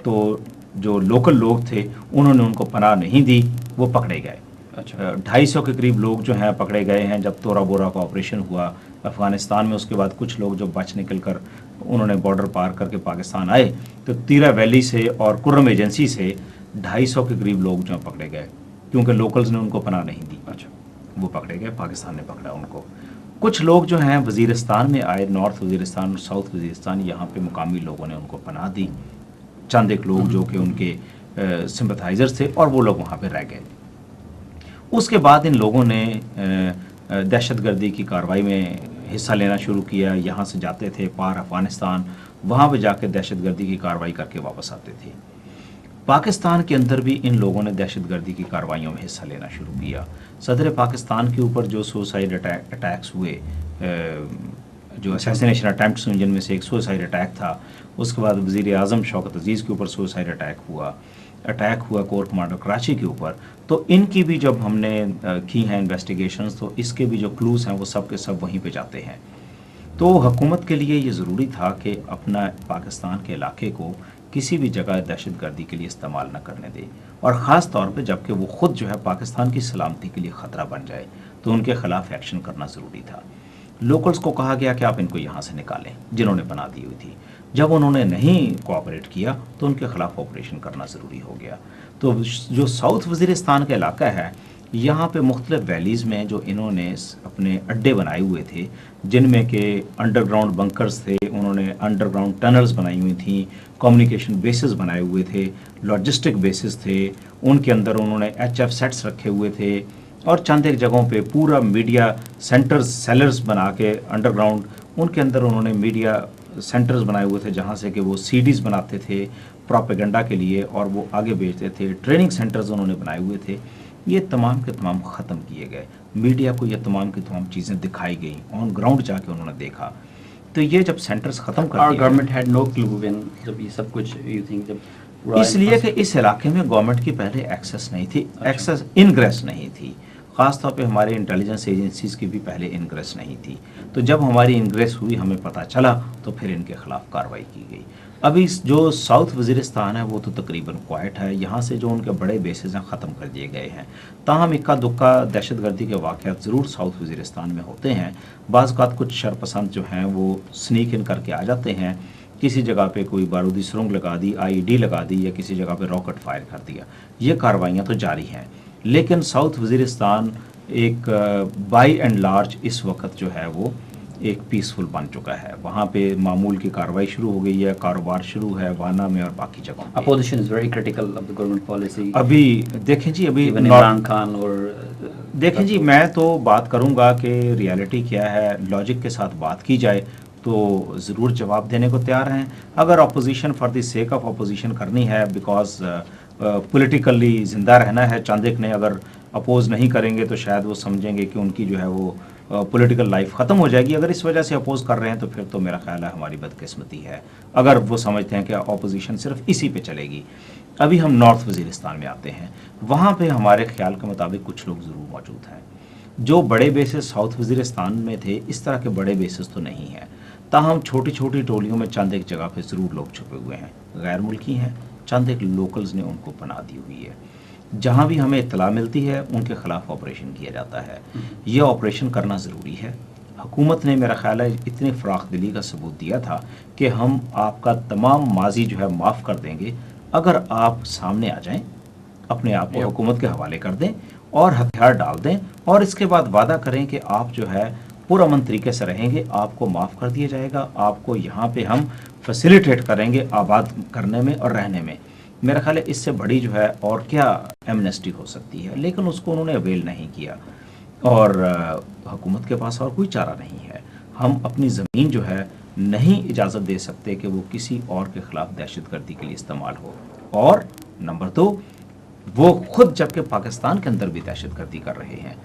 तो जो लोकल लोग थे उन्होंने उनको पनाह नहीं दी, वो पकड़े गए। अच्छा, 250 के करीब लोग जो हैं पकड़े गए हैं जब तोरा बोरा का ऑपरेशन हुआ अफ़गानिस्तान में। उसके बाद कुछ लोग जो बच निकल कर उन्होंने बॉर्डर पार करके पाकिस्तान आए, तो तीरा वैली से और कुर्रम एजेंसी से 250 के करीब लोग जो पकड़े गए क्योंकि लोकल्स ने उनको पनाह नहीं दी। अच्छा, वो पकड़े गए, पाकिस्तान ने पकड़ा उनको। कुछ लोग जो हैं वज़ीरिस्तान में आए, नॉर्थ वज़ीरिस्तान और साउथ वज़ीरिस्तान, यहाँ पे मुकामी लोगों ने उनको पनाह दी। चंद एक लोग जो कि उनके सिंपथाइजर्स थे और वो लोग वहाँ पे रह गए। उसके बाद इन लोगों ने दहशतगर्दी की कार्रवाई में हिस्सा लेना शुरू किया। यहाँ से जाते थे पार अफ़गानिस्तान, वहाँ पे जाकर दहशतगर्दी की कार्रवाई करके वापस आते थे। पाकिस्तान के अंदर भी इन लोगों ने दहशतगर्दी की कार्रवाइयों में हिस्सा लेना शुरू किया। सदर पाकिस्तान के ऊपर जो सुसाइड अटैक्स हुए, जो असैसिनेशन अटैम्प्ट्स हुए, जिनमें से एक सुसाइड अटैक था। उसके बाद वज़ीर आज़म शौकत अज़ीज़ के ऊपर सुसाइड अटैक हुआ कोर कमांडर कराची के ऊपर। तो इनकी भी जब हमने की हैं इन्वेस्टिगेशंस, तो इसके भी जो क्लूज़ हैं वो सब के सब वहीं पे जाते हैं। तो हुकूमत के लिए ये ज़रूरी था कि अपना पाकिस्तान के इलाके को किसी भी जगह दहशत गर्दी के लिए इस्तेमाल न करने दे, और ख़ास तौर पे जबकि वो खुद जो है पाकिस्तान की सलामती के लिए ख़तरा बन जाए तो उनके ख़िलाफ़ एक्शन करना ज़रूरी था। लोकल्स को कहा गया कि आप इनको यहाँ से निकालें, जिन्होंने बना दी हुई थी। जब उन्होंने नहीं कोऑपरेट किया तो उनके ख़िलाफ़ ऑपरेशन करना ज़रूरी हो गया। तो जो साउथ वज़ीरिस्तान का इलाका है, यहाँ पे मुख्तलिफ वैलीज़ में जो इन्होंने अपने अड्डे बनाए हुए थे, जिनमें के अंडरग्राउंड बंकर्स थे, उन्होंने अंडरग्राउंड टनल्स बनाई हुई थी, कम्युनिकेशन बेसिस बनाए हुए थे, लॉजिस्टिक बेसिस थे, उनके अंदर उन्होंने HF सेट्स रखे हुए थे, और चंद एक जगहों पे पूरा मीडिया सेंटर्स, सेलर्स बना के अंडरग्राउंड उनके अंदर उन्होंने मीडिया सेंटर्स बनाए हुए थे, जहाँ से कि वो CDs बनाते थे प्रोपेगेंडा के लिए और वो आगे भेजते थे। ट्रेनिंग सेंटर्स उन्होंने बनाए हुए थे। ये तमाम के तमाम ख़त्म किए गए। मीडिया को ये तमाम की तमाम चीज़ें दिखाई गई, ऑन ग्राउंड जाके उन्होंने देखा। तो ये जब सेंटर्स ख़त्म कर दिए, government had no clue when जब ये सब कुछ यू थिंक जब इसलिए कि इस इलाके में गवर्नमेंट की पहले एक्सेस नहीं थी, एक्सेस इनग्रेस नहीं थी। ख़ास तौर पे हमारे इंटेलिजेंस एजेंसीज़ की भी पहले इनग्रेस नहीं थी। तो जब हमारी इनग्रेस हुई, हमें पता चला, तो फिर इनके ख़िलाफ़ कार्रवाई की गई। अभी जो साउथ वज़ीरिस्तान है वो तो तकरीबन क्वाइट है। यहाँ से जो उनके बड़े बेसेस हैं ख़त्म कर दिए गए हैं। ताहम इक्का दुक्का दहशतगर्दी के वाक़यात ज़रूर साउथ वज़ीरिस्तान में होते हैं। बाज़ औक़ात कुछ शरपसंद जो हैं वो स्नीक इन करके आ जाते हैं, किसी जगह पे कोई बारूदी सुरंग लगा दी, IED लगा दी, या किसी जगह पे रॉकेट फायर कर दिया। ये कार्रवाइयाँ तो जारी हैं, लेकिन साउथ वज़ीरिस्तान एक बाई एंड लार्ज इस वक्त जो है वो एक पीसफुल बन चुका है। वहाँ पे मामूल की कार्रवाई शुरू हो गई है, कारोबार शुरू है वाना में और बाकी जगहों पे। Opposition is very critical of the government policy. अभी देखें जी, अभी इमरान खान और देखें जी, मैं तो बात करूँगा कि रियलिटी क्या है, लॉजिक के साथ बात की जाए तो ज़रूर जवाब देने को तैयार हैं। अगर opposition for the sake of opposition करनी है, बिकॉज पॉलिटिकली ज़िंदा रहना है, चंद एक ने अगर अपोज नहीं करेंगे तो शायद वो समझेंगे कि उनकी जो है वो पॉलिटिकल लाइफ ख़त्म हो जाएगी। अगर इस वजह से अपोज कर रहे हैं तो फिर तो मेरा ख्याल है हमारी बदकिस्मती है, अगर वो समझते हैं कि अपोजिशन सिर्फ इसी पे चलेगी। अभी हम नॉर्थ वज़ीरिस्तान में आते हैं। वहाँ पे हमारे ख्याल के मुताबिक कुछ लोग ज़रूर मौजूद हैं। जो बड़े बेसिस साउथ वज़ीरिस्तान में थे, इस तरह के बड़े बेसिस तो नहीं हैं। ताहम छोटी छोटी टोलियों में चंद एक जगह पे ज़रूर लोग छुपे हुए हैं, गैर मुल्की हैं, चंद एक लोकल्स ने उनको पनाह दी हुई है। जहाँ भी हमें इत्तला मिलती है उनके ख़िलाफ़ ऑपरेशन किया जाता है। ये ऑपरेशन करना ज़रूरी है। हुकूमत ने मेरा ख्याल है इतनी फ़राख दिली का सबूत दिया था कि हम आपका तमाम माजी जो है माफ़ कर देंगे अगर आप सामने आ जाएं, अपने आप को हुकूमत के हवाले कर दें और हथियार डाल दें, और इसके बाद वादा करें कि आप जो है पुरअमन तरीके से रहेंगे, आपको माफ़ कर दिया जाएगा, आपको यहाँ पे हम फैसिलिटेट करेंगे आबाद करने में और रहने में। मेरा ख्याल है इससे बड़ी जो है और क्या एमनेस्टी हो सकती है, लेकिन उसको उन्होंने अवेल नहीं किया और हुकूमत के पास और कोई चारा नहीं है। हम अपनी ज़मीन जो है नहीं इजाज़त दे सकते कि वो किसी और के ख़िलाफ़ दहशतगर्दी के लिए इस्तेमाल हो। और नंबर 2, वो खुद जबकि पाकिस्तान के अंदर भी दहशतगर्दी कर रहे हैं।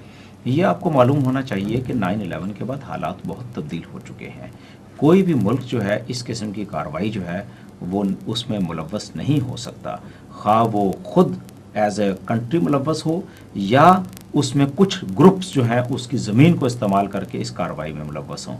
ये आपको मालूम होना चाहिए कि 9/11 के बाद हालात बहुत तब्दील हो चुके हैं। कोई भी मुल्क जो है इस किस्म की कार्रवाई जो है वो उसमें मुलव्वस नहीं हो सकता, खा वो खुद एज ए कंट्री मुलव्वस हो या उसमें कुछ ग्रुप्स जो हैं उसकी ज़मीन को इस्तेमाल करके इस कार्रवाई में मुलव्वस हों।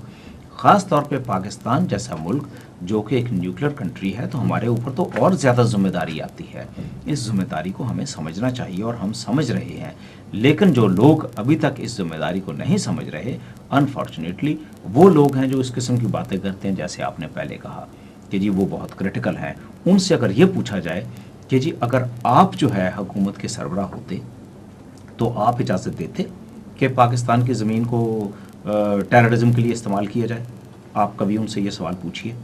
ख़ास तौर पे पाकिस्तान जैसा मुल्क जो कि एक न्यूक्लियर कंट्री है, तो हमारे ऊपर तो और ज़्यादा ज़िम्मेदारी आती है। इस ज़िम्मेदारी को हमें समझना चाहिए और हम समझ रहे हैं, लेकिन जो लोग अभी तक इस ज़िम्मेदारी को नहीं समझ रहे, अनफॉर्चुनेटली वो लोग हैं जो इस किस्म की बातें करते हैं, जैसे आपने पहले कहा कि जी वो बहुत क्रिटिकल हैं। उनसे अगर ये पूछा जाए कि जी अगर आप जो है हुकूमत के सरबराह होते तो आप इजाज़त देते कि पाकिस्तान की ज़मीन को टेररिज्म के लिए इस्तेमाल किया जाए? आप कभी उनसे ये सवाल पूछिए।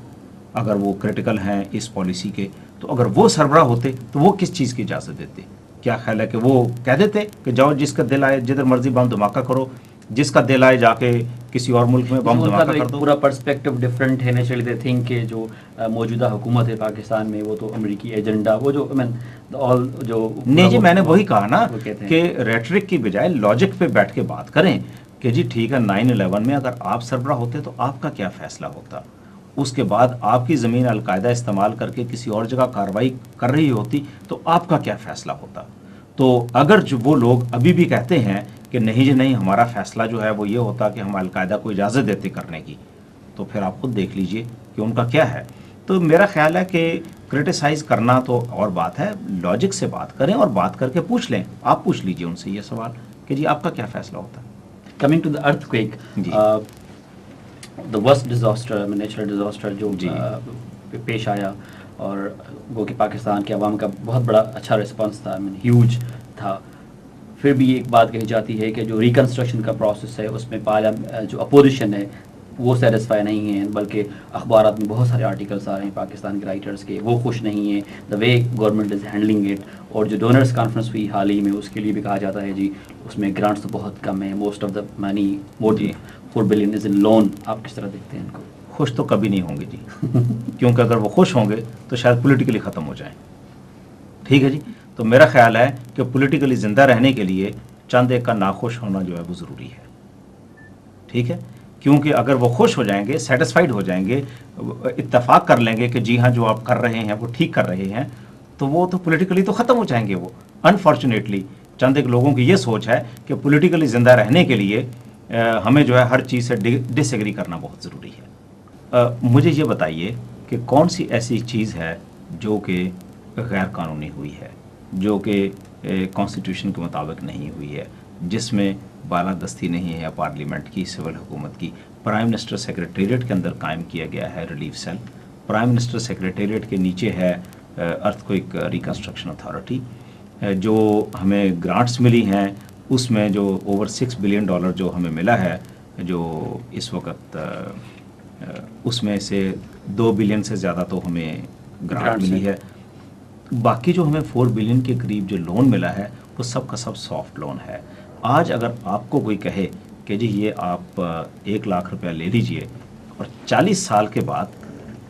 अगर वो क्रिटिकल हैं इस पॉलिसी के, तो अगर वो सरबराह होते तो वो किस चीज़ की इजाज़त देते? क्या ख्याल है कि वो कह देते कि जाओ जिसका दिल आए जिधर मर्जी बम धमाका करो, जिसका दिल आए जाके किसी और मुल्क में बम धमाका कर दो? पूरा पर्सपेक्टिव डिफरेंट है। नेचुरली दे थिंक कि जो मौजूदा हुकूमत है पाकिस्तान में वो तो अमेरिकी एजेंडा, वो जो ऑल जो नहीं जी, मैंने वही कहा ना कि रेटरिक की बजाय लॉजिक पे बैठ के बात करें कि जी ठीक है 9/11 में अगर आप सरबराह होते तो आपका क्या फ़ैसला होता? उसके बाद आपकी ज़मीन अलकायदा इस्तेमाल करके किसी और जगह कार्रवाई कर रही होती तो आपका क्या फ़ैसला होता? तो अगर जो वो लोग अभी भी कहते हैं कि नहीं जी नहीं, हमारा फ़ैसला जो है वो ये होता कि हम अलकायदा को इजाज़त देते करने की, तो फिर आप खुद देख लीजिए कि उनका क्या है। تو میرا خیال ہے کہ کرٹیسائز کرنا تو اور بات ہے، لاجک سے بات کریں اور بات کر کے پوچھ لیں. آپ پوچھ لیجئے ان سے یہ سوال کہ جی آپ کا کیا فیصلہ ہوتا ہے. Coming to the earthquake, the worst disaster, natural disaster جو پیش آیا، اور وہ کہ پاکستان کے عوام کا بہت بڑا اچھا رسپانس تھا، ہیوج تھا. پھر بھی ایک بات کہی جاتی ہے کہ جو ریکنسٹرکشن کا پروسیس ہے اس میں جو اپوزیشن ہے وہ سیٹسفائی نہیں ہے، بلکہ اخبارات میں بہت سارے آرٹیکلس آ رہے ہیں پاکستان کے رائٹرس کے، وہ خوش نہیں ہیں دا وے گورنمنٹ از ہینڈلنگ اٹ. اور جو ڈونرس کانفرنس ہوئی حال ہی میں، اس کے لیے بھی کہا جاتا ہے جی اس میں گرانٹس تو بہت کم ہیں، most of the money more than 4 billion is in loan. آپ کس طرح دیکھتے ہیں ان کو؟ خوش تو کبھی نہیں ہوں گے جی کیونکہ اگر وہ خوش ہوں گے تو شاید پولیٹیکلی ختم ہو جائیں. ٹھیک ہے جی. تو میرا خیال ہے کہ پولیٹیکلی زندہ رہنے کے لیے چند ایک کا ناخوش ہونا جو ہے وہ ضروری ہے. ٹھیک ہے. کیونکہ اگر وہ خوش ہو جائیں گے، سیٹسفائیڈ ہو جائیں گے، اتفاق کر لیں گے کہ جی ہاں جو آپ کر رہے ہیں وہ ٹھیک کر رہے ہیں، تو وہ تو پولیٹیکلی تو ختم ہو جائیں گے. وہ انفارچونیٹلی چند ایک لوگوں کی یہ سوچ ہے کہ پولیٹیکلی زندہ رہنے کے لیے ہمیں جو ہے ہر چیز سے ڈس ایگری کرنا بہت ضروری ہے. مجھے یہ بتائیے کہ کون سی ایسی چیز ہے جو کہ غیر قانونی ہوئی ہے، جو کہ کانسٹیٹیوشن کے مطابق نہیں ہوئی ہے، جس میں بالادستی نہیں ہے یا پارلیمنٹ کی، سول حکومت کی. پرائم منسٹر سیکریٹریٹ کے اندر قائم کیا گیا ہے relief cell. Prime minister secretariat کے نیچے ہے ارتھ کوئک ریکنسٹرکشن اتھارٹی. جو ہمیں گرانٹس ملی ہیں اس میں جو اوور $6 بلین جو ہمیں ملا ہے، جو اس وقت اس میں سے 2 بلین سے زیادہ تو ہمیں گرانٹ ملی ہے. باقی جو ہمیں 4 بلین کے قریب جو لون ملا ہے وہ سب کا سب سافٹ لون ہے. آج اگر آپ کو کوئی کہے کہ جی یہ آپ 1 لاکھ روپیہ لے لیجئے اور 40 سال کے بعد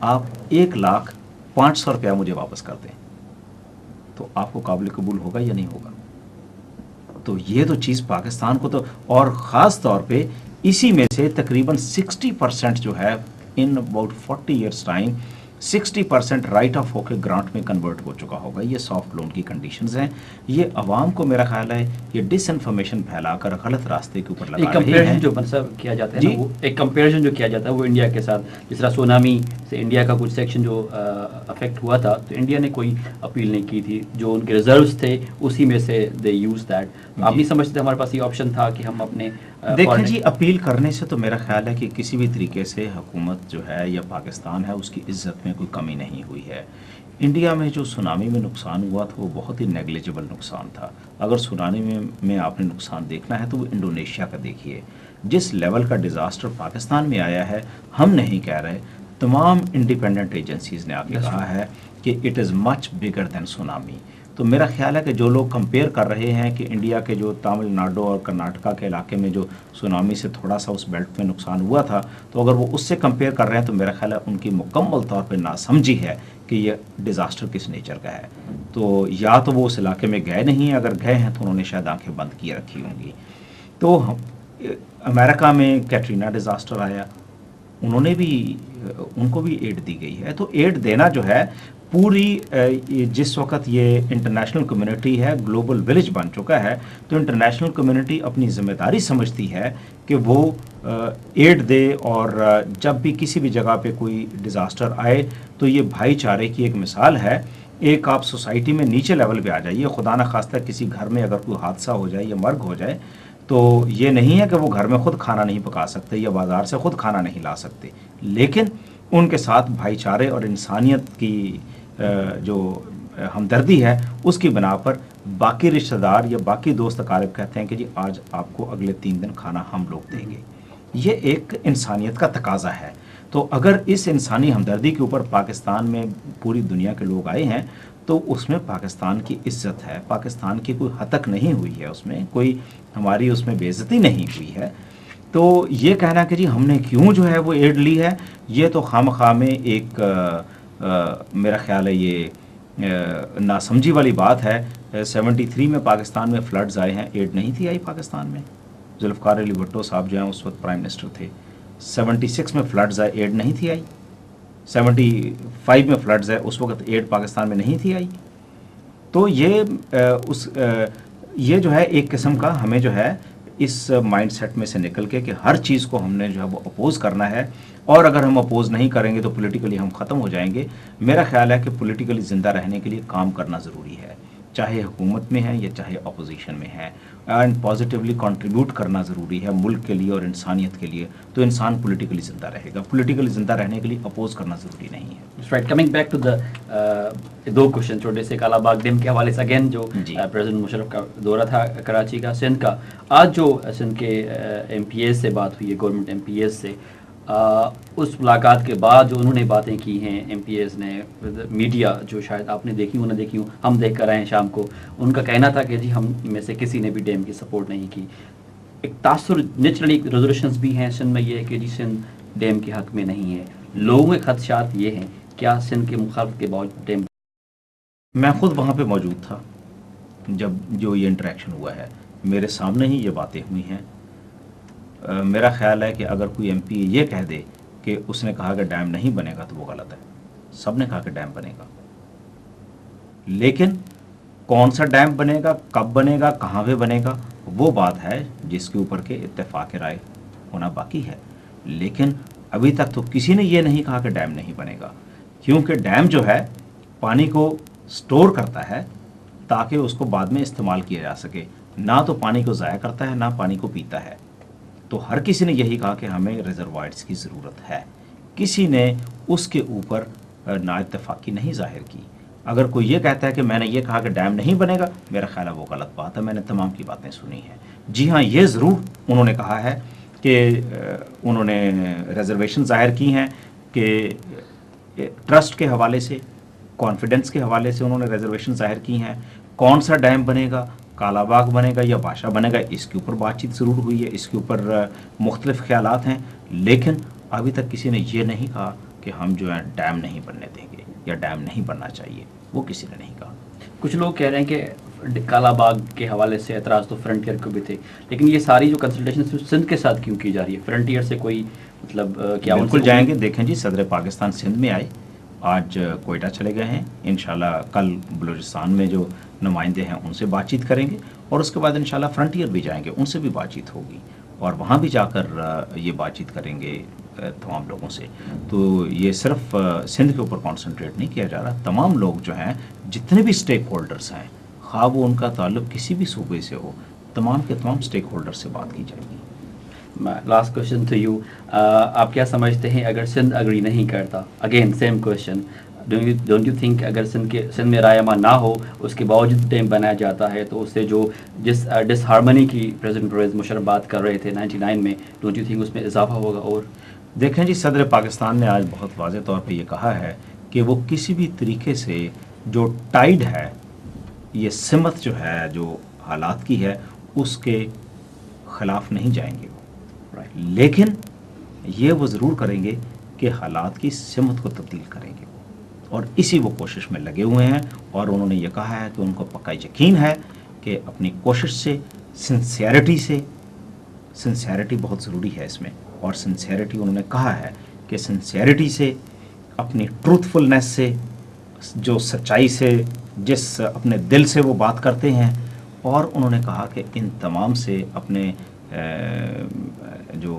آپ 1,05,000 روپیہ مجھے واپس کر دیں، تو آپ کو قابل قبول ہوگا یا نہیں ہوگا؟ تو یہ تو چیز پاکستان کو تو، اور خاص طور پہ اسی میں سے تقریباً 60% جو ہے in about 40 years time 60% write off ہو کے گرانٹ میں کنورٹ ہو چکا ہوگا. یہ سافٹ لون کی کنڈیشنز ہیں. یہ عوام کو میرا خیال ہے یہ ڈس انفارمیشن پھیلا کر غلط راستے کے اوپر لگا رہے ہیں. ایک کمپیریزن جو کیا جاتا ہے وہ ایک کمپیریزن جو کیا جاتا ہے وہ انڈیا کے ساتھ، جس طرح سونامی سے انڈیا کا کچھ سیکشن جو افیکٹ ہوا تھا تو انڈیا نے کوئی اپیل نہیں کی تھی، جو ان کے ریزروز تھے اسی میں سے دے یوز دیٹ. آپ نہیں سمجھتے ہمارے پاس یہ آپشن تھا کہ ہم اپنے دیکھیں جی اپیل کرنے سے تو میرا خیال ہے کہ کسی بھی طریقے سے حکومت جو ہے یا پاکستان ہے اس کی عزت میں کوئی کمی نہیں ہوئی ہے. انڈیا میں جو سونامی میں نقصان ہوا تھا وہ بہت ہی نیگلیجبل نقصان تھا. اگر سونامی میں آپ نے نقصان دیکھنا ہے تو وہ انڈونیشیا کا دیکھیے. جس لیول کا ڈیزاسٹر پاکستان میں آیا ہے، ہم نہیں کہہ رہے، تمام انڈیپینڈنٹ ایجنسیز نے آ کے کہا ہے کہ it is much bigger then tsunami. تو میرا خیال ہے کہ جو لوگ کمپیئر کر رہے ہیں کہ انڈیا کے جو تامل ناڈو اور کرناٹکا کے علاقے میں جو سونامی سے تھوڑا سا اس بیلٹ میں نقصان ہوا تھا، تو اگر وہ اس سے کمپیئر کر رہے ہیں تو میرا خیال ہے ان کی مکمل طور پہ ناسمجھی ہے کہ یہ ڈیزاسٹر کس نیچر کا ہے. تو یا تو وہ اس علاقے میں گئے نہیں، اگر گئے ہیں تو انہوں نے شاید آنکھیں بند کیے رکھی ہوں گی. تو امریکہ میں کیٹرینا ڈیزاسٹر آیا، ان کو بھی ایڈ دی گئی ہے. تو ایڈ دینا جو ہے پوری جس وقت یہ انٹرنیشنل کمیونٹی ہے، گلوبل ولیج بن چکا ہے، تو انٹرنیشنل کمیونٹی اپنی ذمہ داری سمجھتی ہے کہ وہ ایڈ دے. اور جب بھی کسی بھی جگہ پہ کوئی ڈیزاسٹر آئے تو یہ بھائی چارے کی ایک مثال ہے. ایک آپ سوسائٹی میں نیچے لیول پہ آ جائیے، خدا نہ خواستہ کسی گھر میں اگر کوئی حادثہ ہو جائے یا مرگ ہو جائے تو یہ نہیں ہے کہ وہ گھر میں خود کھانا نہیں پکا سکتے یا بازار سے خود کھانا نہیں لا سکتے، لیکن ان کے ساتھ بھائی چارے اور انسانیت کی جو ہمدردی ہے اس کی بنا پر باقی رشتہ دار یا باقی دوست اقارب کہتے ہیں کہ جی آج آپ کو اگلے 3 دن کھانا ہم لوگ دیں گے. یہ ایک انسانیت کا تقاضا ہے. تو اگر اس انسانی ہمدردی کے اوپر پاکستان میں پوری دنیا کے لوگ آئے ہیں تو اس میں پاکستان کی عزت ہے، پاکستان کی کوئی ہتک نہیں ہوئی ہے، اس میں کوئی ہماری اس میں بے عزتی نہیں ہوئی ہے. تو یہ کہنا کہ جی ہم نے کیوں جو ہے وہ ایڈ لی ہے، یہ تو خواہ میں ایک میرا خیال ہے یہ ناسمجھی والی بات ہے. 73 میں پاکستان میں فلڈز آئے ہیں، ایڈ نہیں تھی آئی پاکستان میں. ذوالفقار علی بھٹو صاحب جو ہیں اس وقت پرائم منسٹر تھے. 76 میں فلڈز آئے، ایڈ نہیں تھی آئی. 75 میں فلڈز ہے، اس وقت ایڈ پاکستان میں نہیں تھی آئی. تو یہ جو ہے ایک قسم کا ہمیں جو ہے اس مائنڈ سیٹ میں سے نکل کے کہ ہر چیز کو ہم نے جو ہے وہ اپوز کرنا ہے، اور اگر ہم اپوز نہیں کریں گے تو پولیٹیکلی ہم ختم ہو جائیں گے. میرا خیال ہے کہ پولیٹیکلی زندہ رہنے کے لیے کام کرنا ضروری ہے، چاہے حکومت میں ہے یا چاہے اپوزیشن میں ہے، اینڈ پازیٹیولی کنٹریبیوٹ کرنا ضروری ہے ملک کے لیے اور انسانیت کے لیے. تو انسان پولیٹیکلی زندہ رہے گا. پولیٹیکلی زندہ رہنے کے لیے اپوز کرنا ضروری نہیں ہے. Right. Coming back to the دو کوشچن چھوٹے سے کالا باغ ڈیم کے حوالے سے اگین جو پریزیڈنٹ مشرف کا دورہ تھا کراچی کا سندھ کا، آج جو سندھ کے ایم پی ایز سے بات ہوئی ہے، گورنمنٹ ایم پی ایز سے، اس ملاقات کے بعد جو انہوں نے باتیں کی ہیں ایم پی ایز نے میڈیا، جو شاید آپ نے دیکھی ہوں نہ دیکھی ہوں، ہم دیکھ کر آئے ہیں شام کو، ان کا کہنا تھا کہ جی ہم میں سے کسی نے بھی ڈیم کی سپورٹ نہیں کی. ایک تاثر نیچرلی ریزولوشنز بھی ہیں سندھ میں یہ ہے کہ جی سندھ ڈیم کے حق میں نہیں ہے. لوگوں کے خدشات یہ ہیں کیا سندھ کے مخالفت کے باوجود ڈیم. میں خود وہاں پہ موجود تھا جب جو یہ انٹریکشن ہوا ہے، میرے سامنے ہی یہ باتیں ہوئی ہیں. میرا خیال ہے کہ اگر کوئی ایم پی یہ کہہ دے کہ اس نے کہا کہ ڈیم نہیں بنے گا تو وہ غلط ہے. سب نے کہا کہ ڈیم بنے گا، لیکن کون سا ڈیم بنے گا، کب بنے گا، کہاں پہ بنے گا، وہ بات ہے جس کے اوپر کے اتفاق رائے ہونا باقی ہے. لیکن ابھی تک تو کسی نے یہ نہیں کہا کہ ڈیم نہیں بنے گا، کیونکہ ڈیم جو ہے پانی کو سٹور کرتا ہے تاکہ اس کو بعد میں استعمال کیا جا سکے، نہ تو پانی کو ضائع کرتا ہے نہ پانی کو پیتا ہے. تو ہر کسی نے یہی کہا کہ ہمیں ریزروائرز کی ضرورت ہے. کسی نے اس کے اوپر نا اتفاقی نہیں ظاہر کی. اگر کوئی یہ کہتا ہے کہ میں نے یہ کہا کہ ڈیم نہیں بنے گا، میرا خیال ہے وہ غلط بات ہے. میں نے تمام کی باتیں سنی ہیں. جی ہاں، یہ ضرور انہوں نے کہا ہے کہ انہوں نے ریزرویشن ظاہر کی ہیں کہ ٹرسٹ کے حوالے سے، کانفیڈنس کے حوالے سے انہوں نے ریزرویشن ظاہر کی ہیں. کون سا ڈیم بنے گا، کالا باغ بنے گا یا باشا بنے گا، اس کے اوپر بات چیت ضرور ہوئی ہے، اس کے اوپر مختلف خیالات ہیں. لیکن ابھی تک کسی نے یہ نہیں کہا کہ ہم جو ہے ڈیم نہیں بننے دیں گے یا ڈیم نہیں بننا چاہیے. وہ کسی نے نہیں کہا. کچھ لوگ کہہ رہے ہیں کہ کالا باغ کے حوالے سے اعتراض تو فرنٹیئر کو بھی تھے، لیکن یہ ساری جو کنسلٹیشن سندھ کے ساتھ کیوں کی جا رہی ہے؟ فرنٹیئر سے کوئی مطلب کیا؟ بالکل جائیں گے. دیکھیں جی، صدر پاکستان سندھ میں آئے، آج کوئٹہ چلے گئے ہیں. انشاءاللہ کل بلوچستان میں جو نمائندے ہیں ان سے بات چیت کریں گے، اور اس کے بعد انشاءاللہ فرنٹیئر بھی جائیں گے، ان سے بھی بات چیت ہوگی، اور وہاں بھی جا کر یہ بات چیت کریں گے تمام لوگوں سے. تو یہ صرف سندھ کے اوپر کانسنٹریٹ نہیں کیا جا رہا. تمام لوگ جو ہیں، جتنے بھی اسٹیک ہولڈرس ہیں، خواہ وہ ان کا تعلق کسی بھی صوبے سے ہو، تمام کے تمام اسٹیک ہولڈر سے بات کی جائے گی. لاسٹ کوشچن ٹو یو، آپ کیا سمجھتے ہیں اگر سندھ اگری نہیں کرتا؟ Again same question, don't you think اگر سندھ میں رائے نہ ہو، اس کے باوجود ڈیم بنایا جاتا ہے تو اس سے جو جس ڈس ہارمنی کی پریزیڈنٹ پرویز مشرف بات کر رہے تھے 99 میں، ڈونٹ یو تھنک اس میں اضافہ ہوگا؟ اور دیکھیں جی، صدر پاکستان نے آج بہت واضح طور پہ یہ کہا ہے کہ وہ کسی بھی طریقے سے جو ٹائیڈ ہے، یہ سمت جو ہے جو حالات کی ہے، اس کے خلاف نہیں جائیں گے. لیکن یہ وہ ضرور کریں گے کہ حالات کی سمت کو تبدیل کریں گے، اور اسی وہ کوشش میں لگے ہوئے ہیں. اور انہوں نے یہ کہا ہے کہ ان کو پکا یقین ہے کہ اپنی کوشش سے، سنسیئرٹی بہت ضروری ہے اس میں، اور سنسیئرٹی انہوں نے کہا ہے کہ سنسیئرٹی سے، اپنی ٹروتھفلنس سے، جو سچائی سے، جس اپنے دل سے وہ بات کرتے ہیں. اور انہوں نے کہا کہ ان تمام سے اپنے جو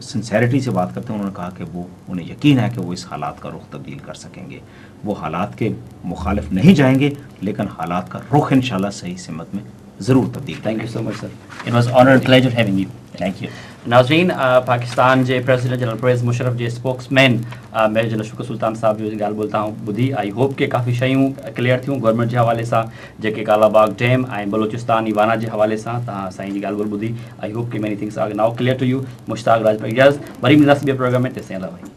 سنسیئرٹی سے بات کرتے ہیں، انہوں نے کہا کہ وہ انہیں یقین ہے کہ وہ اس حالات کا رخ تبدیل کر سکیں گے. وہ حالات کے مخالف نہیں جائیں گے، لیکن حالات کا رخ انشاءاللہ صحیح سمت میں ضرور تبدیل. Thank you so much sir. It was honour and pleasure having you. Thank you. ناظرین، پاکستان کے پریزیڈنٹ جنرل پرویز مشرف کے اسپوکس مین میں جنرل شکر سلطان صاحب جو گال بولتا ہوں بدھی. آئی ہوپ کہ کافی شیوں کلیئر تھیوں گورنمنٹ کے حوالے سے، جے کالا باغ ڈیم اور بلوچستان ایوانا کے حوالے سے تاں سائیں کی گال بدھی. آئی ہوپ کہ many things are now clear to you. Mushtaq Raj پر اجازت، وری ملاسبے پروگرام میں تیسے اللہ بھائی.